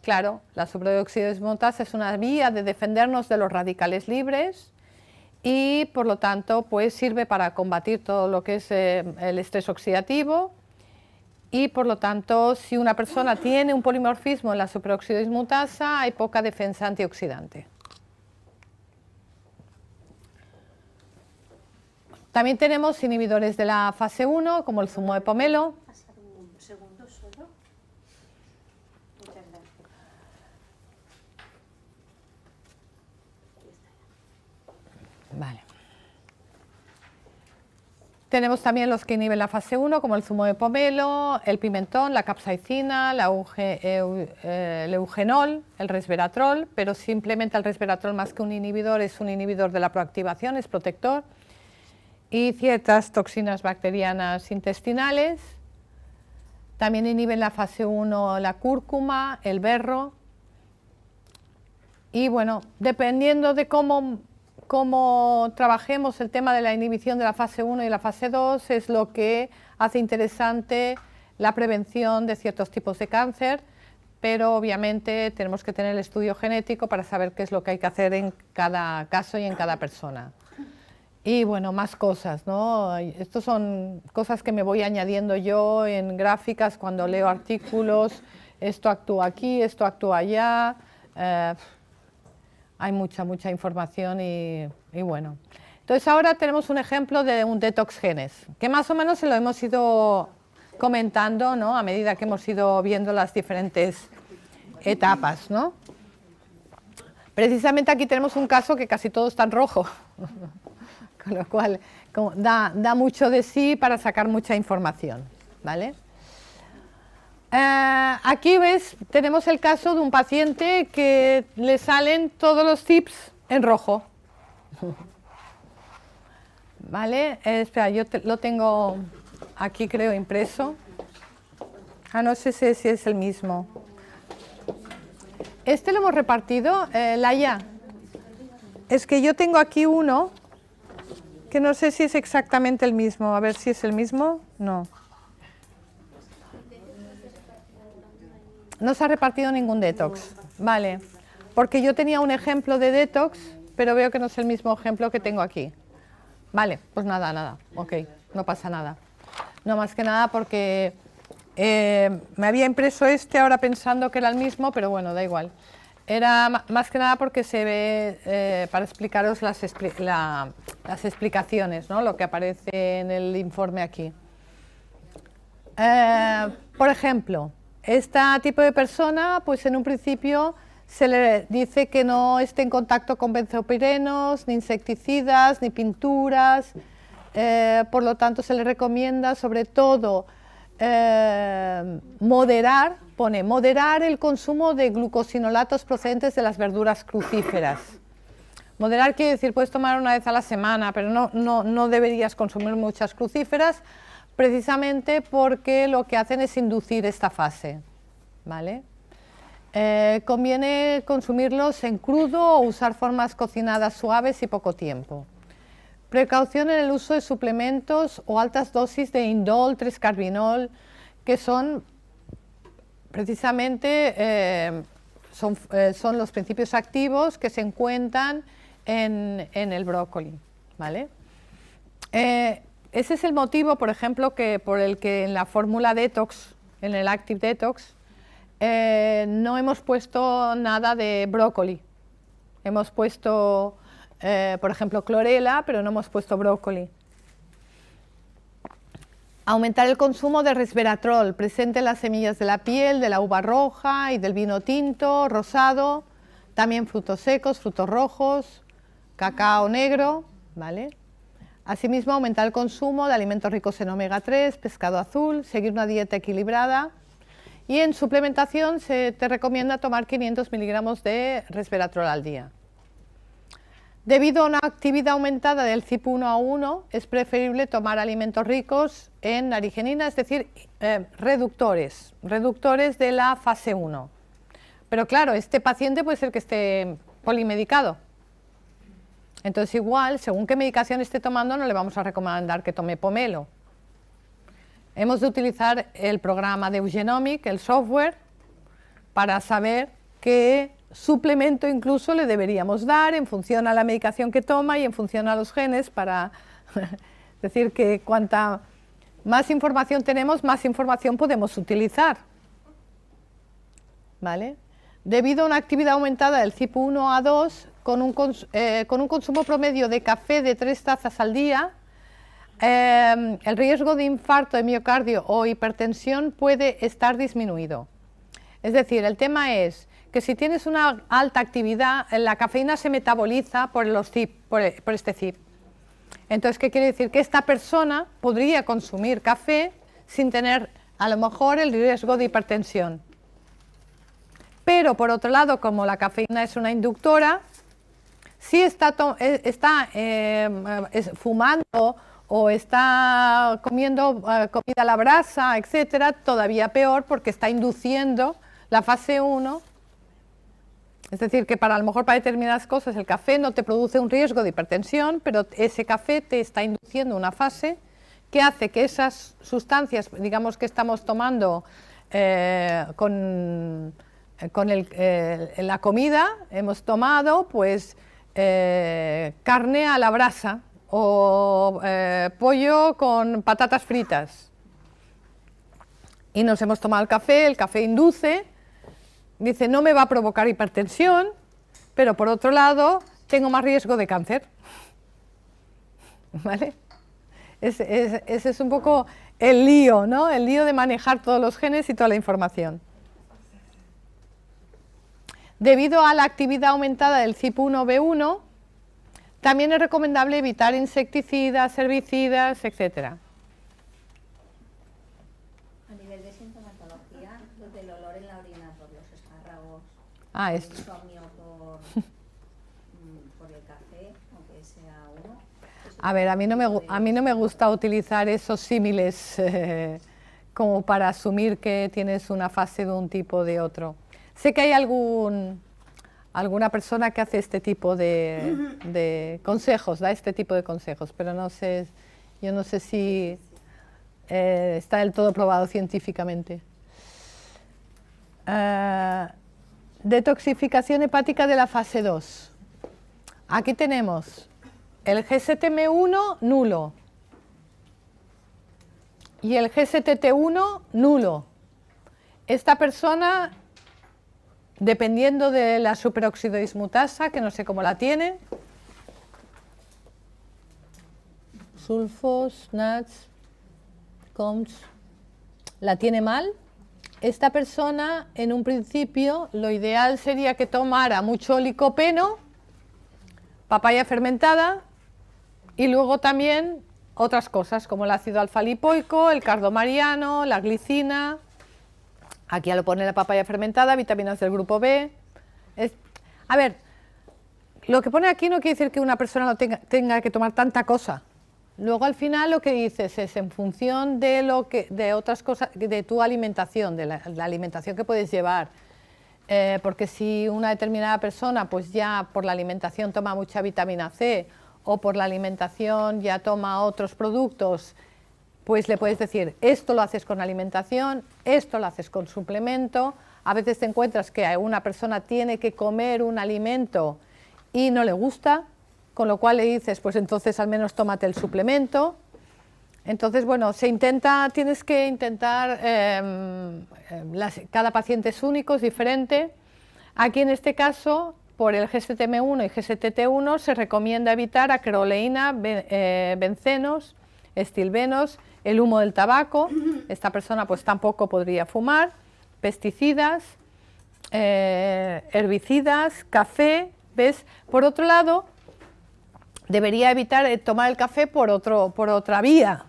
claro, la superóxido dismutasa es una vía de defendernos de los radicales libres y, por lo tanto, pues sirve para combatir todo lo que es el estrés oxidativo. Y, por lo tanto, si una persona tiene un polimorfismo en la superóxido dismutasa, hay poca defensa antioxidante. También tenemos inhibidores de la fase 1, como el zumo de pomelo. ¿Pasar un segundo solo? Muchas gracias. Vale. Tenemos también los que inhiben la fase 1, como el zumo de pomelo, el pimentón, la capsaicina, el eugenol, el resveratrol, pero simplemente el resveratrol, más que un inhibidor, es un inhibidor de la proactivación, es protector, y ciertas toxinas bacterianas intestinales. También inhiben la fase 1 la cúrcuma, el berro, y bueno, dependiendo de cómo trabajemos el tema de la inhibición de la fase 1 y la fase 2, es lo que hace interesante la prevención de ciertos tipos de cáncer, pero obviamente tenemos que tener el estudio genético para saber qué es lo que hay que hacer en cada caso y en cada persona. Y bueno, más cosas, ¿no? Estas son cosas que me voy añadiendo yo en gráficas cuando leo artículos, esto actúa aquí, esto actúa allá. Hay mucha información y bueno. Entonces ahora tenemos un ejemplo de un detox genes, que más o menos se lo hemos ido comentando, ¿no? A medida que hemos ido viendo las diferentes etapas, ¿no? Precisamente aquí tenemos un caso que casi todo está en rojo, con lo cual da mucho de sí para sacar mucha información, ¿vale? Aquí ves, tenemos el caso de un paciente que le salen todos los tips en rojo. ¿Vale? Espera, yo lo tengo aquí, creo, impreso. No sé si es el mismo. Este lo hemos repartido, Laia. Es que yo tengo aquí uno que no sé si es exactamente el mismo. A ver si es el mismo. No. No se ha repartido ningún detox, vale, porque yo tenía un ejemplo de detox, pero veo que no es el mismo ejemplo que tengo aquí. Vale, pues nada, ok, no pasa nada. No más que nada porque me había impreso este ahora pensando que era el mismo, pero bueno, da igual. Era más que nada porque se ve para explicaros las explicaciones, ¿no? Lo que aparece en el informe aquí. Por ejemplo, este tipo de persona, pues en un principio se le dice que no esté en contacto con benzopirenos, ni insecticidas, ni pinturas, por lo tanto se le recomienda sobre todo moderar el consumo de glucosinolatos procedentes de las verduras crucíferas. Moderar quiere decir, puedes tomar una vez a la semana, pero no deberías consumir muchas crucíferas, precisamente porque lo que hacen es inducir esta fase, ¿vale? Conviene consumirlos en crudo o usar formas cocinadas suaves y poco tiempo. Precaución en el uso de suplementos o altas dosis de indol, 3-carbinol, que son precisamente son los principios activos que se encuentran en el brócoli, ¿vale? Ese es el motivo, por ejemplo, por el que en la fórmula detox, en el Active Detox, no hemos puesto nada de brócoli. Hemos puesto, por ejemplo, clorela, pero no hemos puesto brócoli. Aumentar el consumo de resveratrol, presente en las semillas de la piel, de la uva roja y del vino tinto, rosado, también frutos secos, frutos rojos, cacao negro, ¿vale? Asimismo, aumentar el consumo de alimentos ricos en omega 3, pescado azul, seguir una dieta equilibrada y en suplementación se te recomienda tomar 500 miligramos de resveratrol al día. Debido a una actividad aumentada del CYP1A1, es preferible tomar alimentos ricos en arigenina, es decir, reductores de la fase 1. Pero claro, este paciente puede ser que esté polimedicado. Entonces igual, según qué medicación esté tomando, no le vamos a recomendar que tome pomelo. Hemos de utilizar el programa de Eugenomic, el software, para saber qué suplemento incluso le deberíamos dar en función a la medicación que toma y en función a los genes, para decir que cuanta más información tenemos, más información podemos utilizar, ¿vale? Debido a una actividad aumentada del CYP1A2, con un consumo promedio de café de 3 tazas al día, el riesgo de infarto de miocardio o hipertensión puede estar disminuido. Es decir, el tema es que si tienes una alta actividad, la cafeína se metaboliza por este CYP. Entonces, ¿qué quiere decir? Que esta persona podría consumir café sin tener a lo mejor el riesgo de hipertensión. Pero por otro lado, como la cafeína es una inductora, si está fumando o está comiendo comida a la brasa, etcétera, todavía peor porque está induciendo la fase 1. Es decir, que a lo mejor para determinadas cosas el café no te produce un riesgo de hipertensión, pero ese café te está induciendo una fase que hace que esas sustancias, digamos que estamos tomando con la comida, hemos tomado pues carne a la brasa o pollo con patatas fritas y nos hemos tomado el café induce. Dice, no me va a provocar hipertensión, pero por otro lado, tengo más riesgo de cáncer. ¿Vale? Ese es un poco el lío, ¿no? El lío de manejar todos los genes y toda la información. Debido a la actividad aumentada del CYP1B1, también es recomendable evitar insecticidas, herbicidas, etc. A nivel de sintomatología, lo del olor en la orina por los espárragos, Ah, el esto. insomnio por el café, aunque sea uno. A ver, a mí no me gusta utilizar esos símiles como para asumir que tienes una fase de un tipo o de otro. Sé que hay alguna persona que hace este tipo de consejos, da este tipo de consejos, pero no sé, yo no sé si está del todo probado científicamente. Detoxificación hepática de la fase 2. Aquí tenemos el GSTM1 nulo y el GSTT1 nulo. Esta persona, dependiendo de la superóxido dismutasa, que no sé cómo la tiene, sulfos, NADS, COMS, la tiene mal. Esta persona, en un principio, lo ideal sería que tomara mucho licopeno, papaya fermentada y luego también otras cosas como el ácido alfa-lipoico, el cardomariano, la glicina. Aquí ya lo pone la papaya fermentada, vitaminas del grupo B. A ver, lo que pone aquí no quiere decir que una persona no tenga que tomar tanta cosa. Luego al final lo que dices es en función de otras cosas, de tu alimentación, de la alimentación que puedes llevar. Porque si una determinada persona pues ya por la alimentación toma mucha vitamina C o por la alimentación ya toma otros productos, pues le puedes decir, esto lo haces con alimentación, esto lo haces con suplemento. A veces te encuentras que una persona tiene que comer un alimento y no le gusta, con lo cual le dices, pues entonces al menos tómate el suplemento. Entonces, bueno, tienes que intentar, cada paciente es único, es diferente. Aquí en este caso, por el GSTM1 y GSTT1 se recomienda evitar acroleína, bencenos, estilbenos, el humo del tabaco. Esta persona pues tampoco podría fumar, pesticidas, herbicidas, café, ¿ves? Por otro lado, debería evitar tomar el café por otra vía.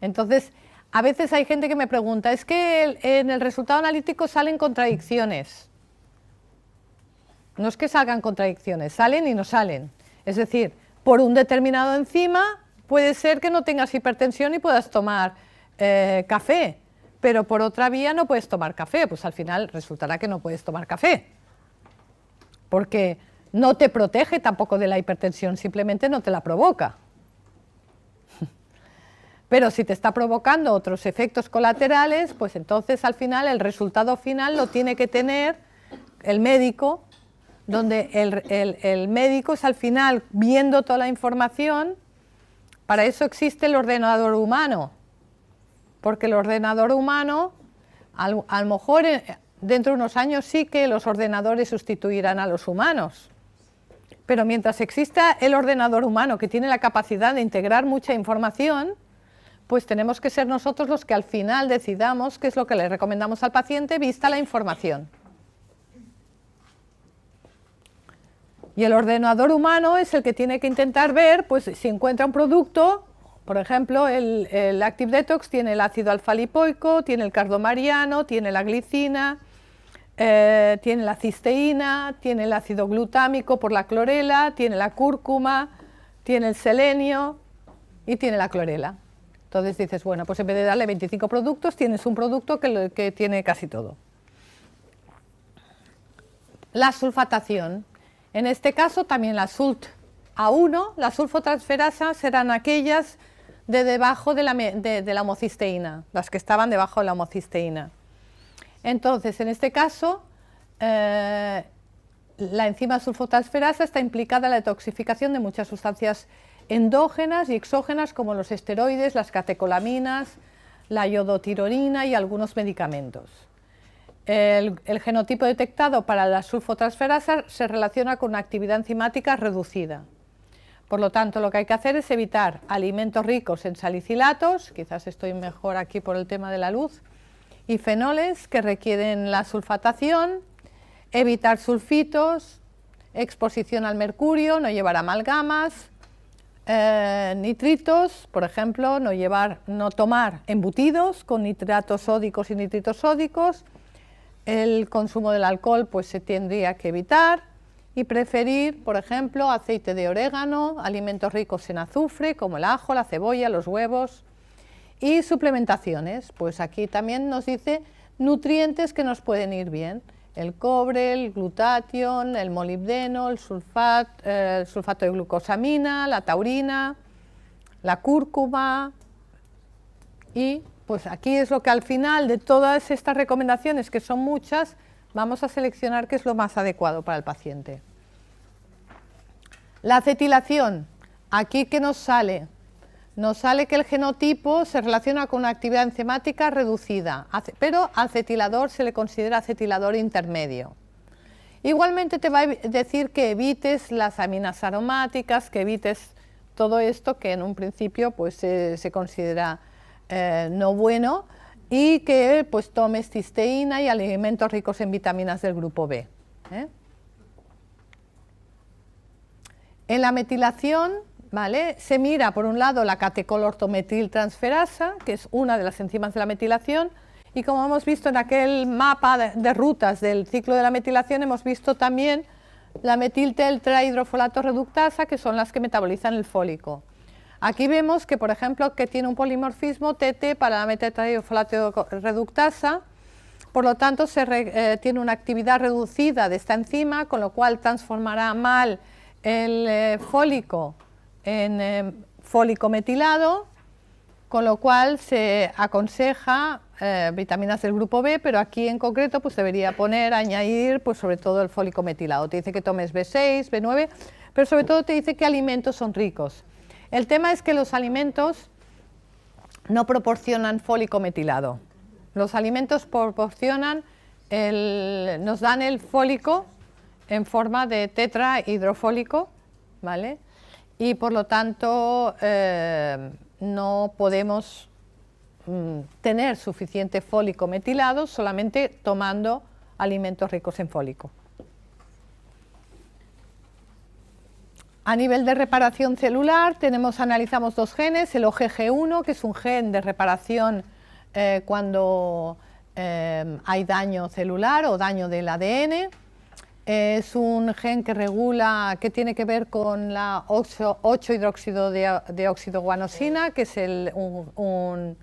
Entonces, a veces hay gente que me pregunta, es que en el resultado analítico salen contradicciones. No es que salgan contradicciones, salen y no salen. Es decir, por un determinado enzima puede ser que no tengas hipertensión y puedas tomar café, pero por otra vía no puedes tomar café, pues al final resultará que no puedes tomar café. Porque no te protege tampoco de la hipertensión, simplemente no te la provoca. Pero si te está provocando otros efectos colaterales, pues entonces al final el resultado final lo tiene que tener el médico, donde el médico es al final viendo toda la información. Para eso existe el ordenador humano, porque el ordenador humano, a lo mejor dentro de unos años sí que los ordenadores sustituirán a los humanos. Pero mientras exista el ordenador humano que tiene la capacidad de integrar mucha información, pues tenemos que ser nosotros los que al final decidamos qué es lo que le recomendamos al paciente vista la información. Y el ordenador humano es el que tiene que intentar ver, pues si encuentra un producto, por ejemplo, el Active Detox tiene el ácido alfa-lipoico, tiene el cardomariano, tiene la glicina, tiene la cisteína, tiene el ácido glutámico por la clorela, tiene la cúrcuma, tiene el selenio y tiene la clorela. Entonces dices, bueno, pues en vez de darle 25 productos, tienes un producto que tiene casi todo. La sulfatación. En este caso también la SULT-A1, las sulfotransferasas serán aquellas de debajo de la homocisteína, las que estaban debajo de la homocisteína. Entonces, en este caso, la enzima sulfotransferasa está implicada en la detoxificación de muchas sustancias endógenas y exógenas como los esteroides, las catecolaminas, la iodotironina y algunos medicamentos. El genotipo detectado para la sulfotransferasa se relaciona con una actividad enzimática reducida. Por lo tanto, lo que hay que hacer es evitar alimentos ricos en salicilatos, quizás estoy mejor aquí por el tema de la luz, y fenoles que requieren la sulfatación, evitar sulfitos, exposición al mercurio, no llevar amalgamas, nitritos, por ejemplo, no tomar embutidos con nitratos sódicos y nitritos sódicos. El consumo del alcohol pues se tendría que evitar y preferir, por ejemplo, aceite de orégano, alimentos ricos en azufre como el ajo, la cebolla, los huevos y suplementaciones. Pues aquí también nos dice nutrientes que nos pueden ir bien: el cobre, el glutatión, el molibdeno, el sulfato de glucosamina, la taurina, la cúrcuma y pues aquí es lo que al final de todas estas recomendaciones, que son muchas, vamos a seleccionar qué es lo más adecuado para el paciente. La acetilación, aquí ¿qué nos sale? Nos sale que el genotipo se relaciona con una actividad enzimática reducida, pero al acetilador se le considera acetilador intermedio. Igualmente te va a decir que evites las aminas aromáticas, que evites todo esto que en un principio pues, se considera no bueno, y que pues tomes cisteína y alimentos ricos en vitaminas del grupo B. En la metilación, ¿vale?, se mira por un lado la catecolortometiltransferasa, que es una de las enzimas de la metilación, y como hemos visto en aquel mapa de rutas del ciclo de la metilación, hemos visto también la metiltetrahidrofolato reductasa, que son las que metabolizan el fólico. Aquí vemos que, por ejemplo, que tiene un polimorfismo TT para la metiltetrahidrofolato reductasa, por lo tanto tiene una actividad reducida de esta enzima, con lo cual transformará mal el fólico en fólico metilado, con lo cual se aconseja vitaminas del grupo B, pero aquí en concreto pues debería añadir pues sobre todo el fólico metilado. Te dice que tomes B6, B9, pero sobre todo te dice qué alimentos son ricos. El tema es que los alimentos no proporcionan fólico metilado. Los alimentos proporcionan nos dan el fólico en forma de tetrahidrofólico, ¿vale? Y por lo tanto no podemos tener suficiente fólico metilado solamente tomando alimentos ricos en fólico. A nivel de reparación celular analizamos dos genes, el OGG1, que es un gen de reparación cuando hay daño celular o daño del ADN. Es un gen que regula, que tiene que ver con la 8-hidróxido de óxido guanosina, que es un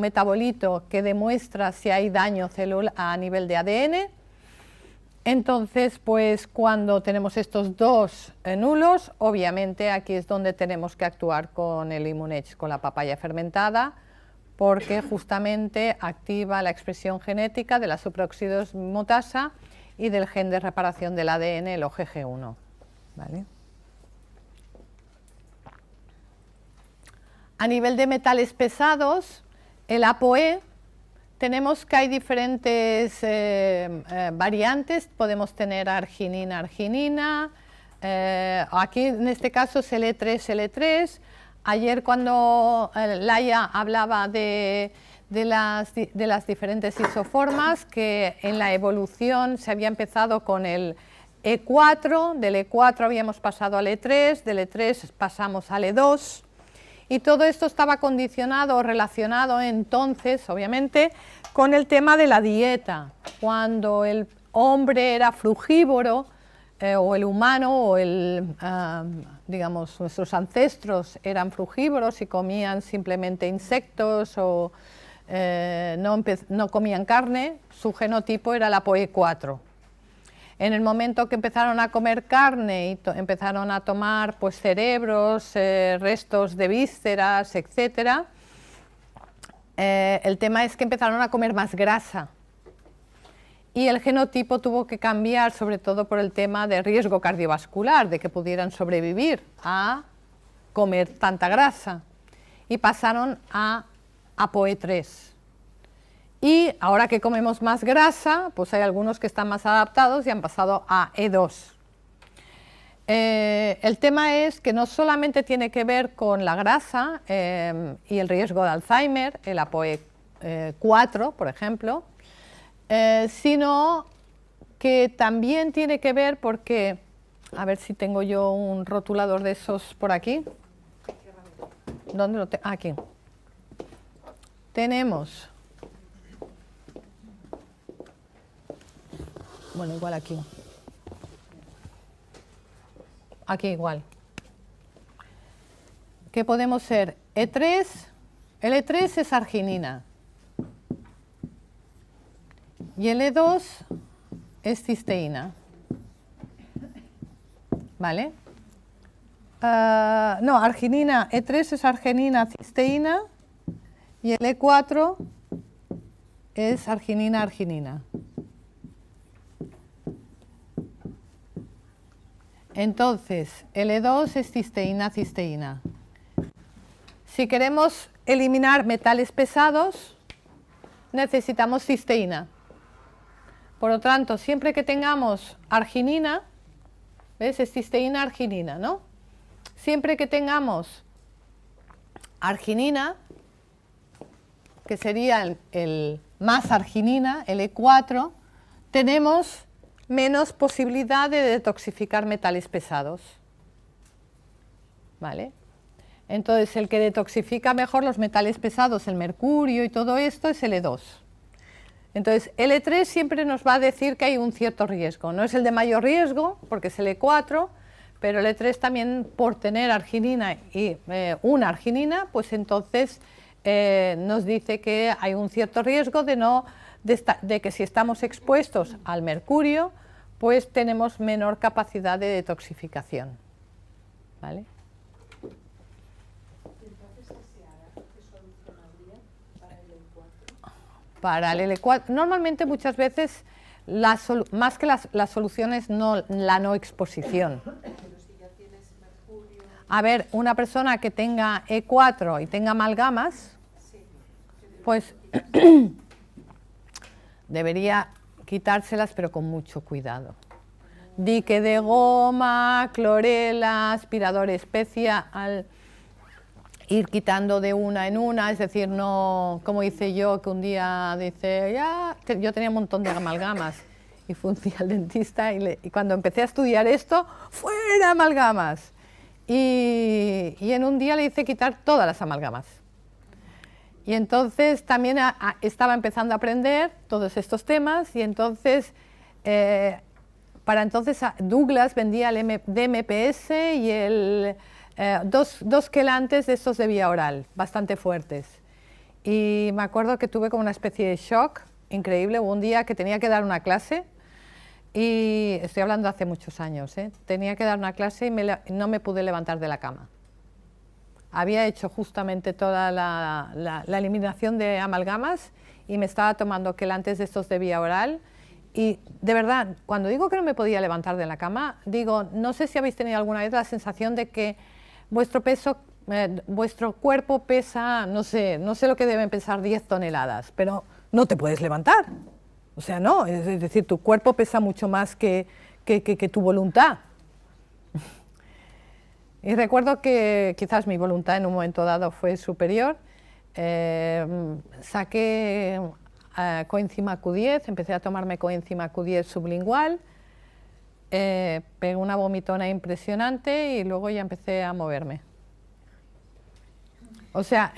metabolito que demuestra si hay daño celular a nivel de ADN. Entonces, pues cuando tenemos estos dos nulos, obviamente aquí es donde tenemos que actuar con el Immunage, con la papaya fermentada, porque justamente activa la expresión genética de la superoxidosmutasa y del gen de reparación del ADN, el OGG1. ¿Vale? A nivel de metales pesados, el ApoE, tenemos que hay diferentes variantes, podemos tener arginina, aquí en este caso es L3. Ayer cuando Laia hablaba de las diferentes isoformas, que en la evolución se había empezado con el E4, del E4 habíamos pasado al E3, del E3 pasamos al E2, y todo esto estaba condicionado o relacionado entonces, obviamente, con el tema de la dieta. Cuando el hombre era frugívoro, o el humano, o digamos, nuestros ancestros eran frugívoros y comían simplemente insectos o no comían carne, su genotipo era el ApoE4. En el momento que empezaron a comer carne y empezaron a tomar pues, cerebros, restos de vísceras, etc., el tema es que empezaron a comer más grasa. Y el genotipo tuvo que cambiar, sobre todo por el tema de riesgo cardiovascular, de que pudieran sobrevivir a comer tanta grasa. Y pasaron a ApoE3. Y ahora que comemos más grasa, pues hay algunos que están más adaptados y han pasado a E2. El tema es que no solamente tiene que ver con la grasa y el riesgo de Alzheimer, el ApoE4, por ejemplo, sino que también tiene que ver porque, a ver si tengo yo un rotulador de esos por aquí. ¿Dónde lo tengo? Aquí. Tenemos, bueno, igual aquí. Aquí igual. ¿Qué podemos ser? E3, el E3 es arginina. Y el E2 es cisteína. ¿Vale? No, arginina, E3 es arginina, cisteína. Y el E4 es arginina, arginina. Entonces, el E2 es cisteína, cisteína. Si queremos eliminar metales pesados, necesitamos cisteína. Por lo tanto, siempre que tengamos arginina, ¿ves? Es cisteína, arginina, ¿no? Siempre que tengamos arginina, que sería el más arginina, el E4, tenemos menos posibilidad de detoxificar metales pesados. ¿Vale? Entonces, el que detoxifica mejor los metales pesados, el mercurio y todo esto, es el E2. Entonces, el E3 siempre nos va a decir que hay un cierto riesgo. No es el de mayor riesgo, porque es el E4, pero el E3 también, por tener arginina y una arginina, pues entonces nos dice que hay un cierto riesgo de que si estamos expuestos al mercurio, pues tenemos menor capacidad de detoxificación. ¿Vale? Para el L4, normalmente muchas veces, más que las soluciones, la no exposición. A ver, una persona que tenga E4 y tenga amalgamas, pues debería quitárselas, pero con mucho cuidado. Dique de goma, clorela, aspirador especia, al ir quitando de una en una, es decir, no como hice yo, que un día dice, yo tenía un montón de amalgamas y fui un día al dentista y cuando empecé a estudiar esto, ¡fuera amalgamas! Y en un día le hice quitar todas las amalgamas. Y entonces también estaba empezando a aprender todos estos temas y entonces, para entonces Douglas vendía el DMPS y dos quelantes de estos de vía oral, bastante fuertes. Y me acuerdo que tuve como una especie de shock increíble. Hubo un día que tenía que dar una clase, y estoy hablando hace muchos años, tenía que dar una clase y no me pude levantar de la cama. Había hecho justamente toda la eliminación de amalgamas y me estaba tomando quelantes de estos de vía oral. Y de verdad, cuando digo que no me podía levantar de la cama, digo, no sé si habéis tenido alguna vez la sensación de que vuestro cuerpo pesa, no sé lo que deben pesar 10 toneladas, pero no te puedes levantar. O sea, no, es decir, tu cuerpo pesa mucho más que tu voluntad. Y recuerdo que quizás mi voluntad en un momento dado fue superior. Saqué coenzima Q10, empecé a tomarme coenzima Q10 sublingual pegué una vomitona impresionante y luego ya empecé a moverme. O sea,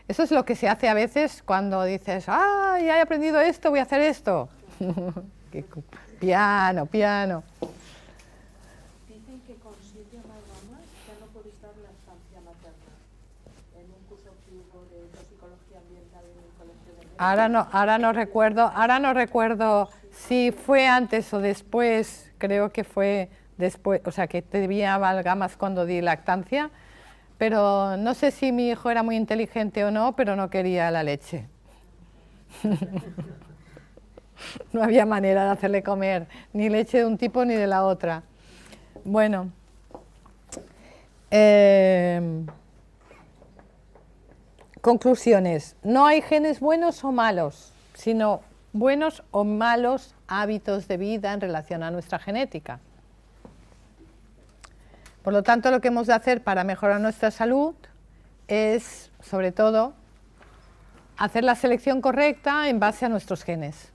eso es lo que se hace a veces cuando dices, ¡ah, ya he aprendido esto, voy a hacer esto! Piano, piano. Dicen que con 7 amalgamas ya no podéis dar lactancia materna. En un curso que hubo de toxicología ambiental en el colegio de México. Ahora no recuerdo si fue antes o después, creo que fue después, o sea, que tenía amalgamas cuando di lactancia, pero no sé si mi hijo era muy inteligente o no, pero no quería la leche. No había manera de hacerle comer ni leche de un tipo ni de la otra. Bueno, conclusiones. No hay genes buenos o malos, sino buenos o malos hábitos de vida en relación a nuestra genética. Por lo tanto, lo que hemos de hacer para mejorar nuestra salud es, sobre todo, hacer la selección correcta en base a nuestros genes.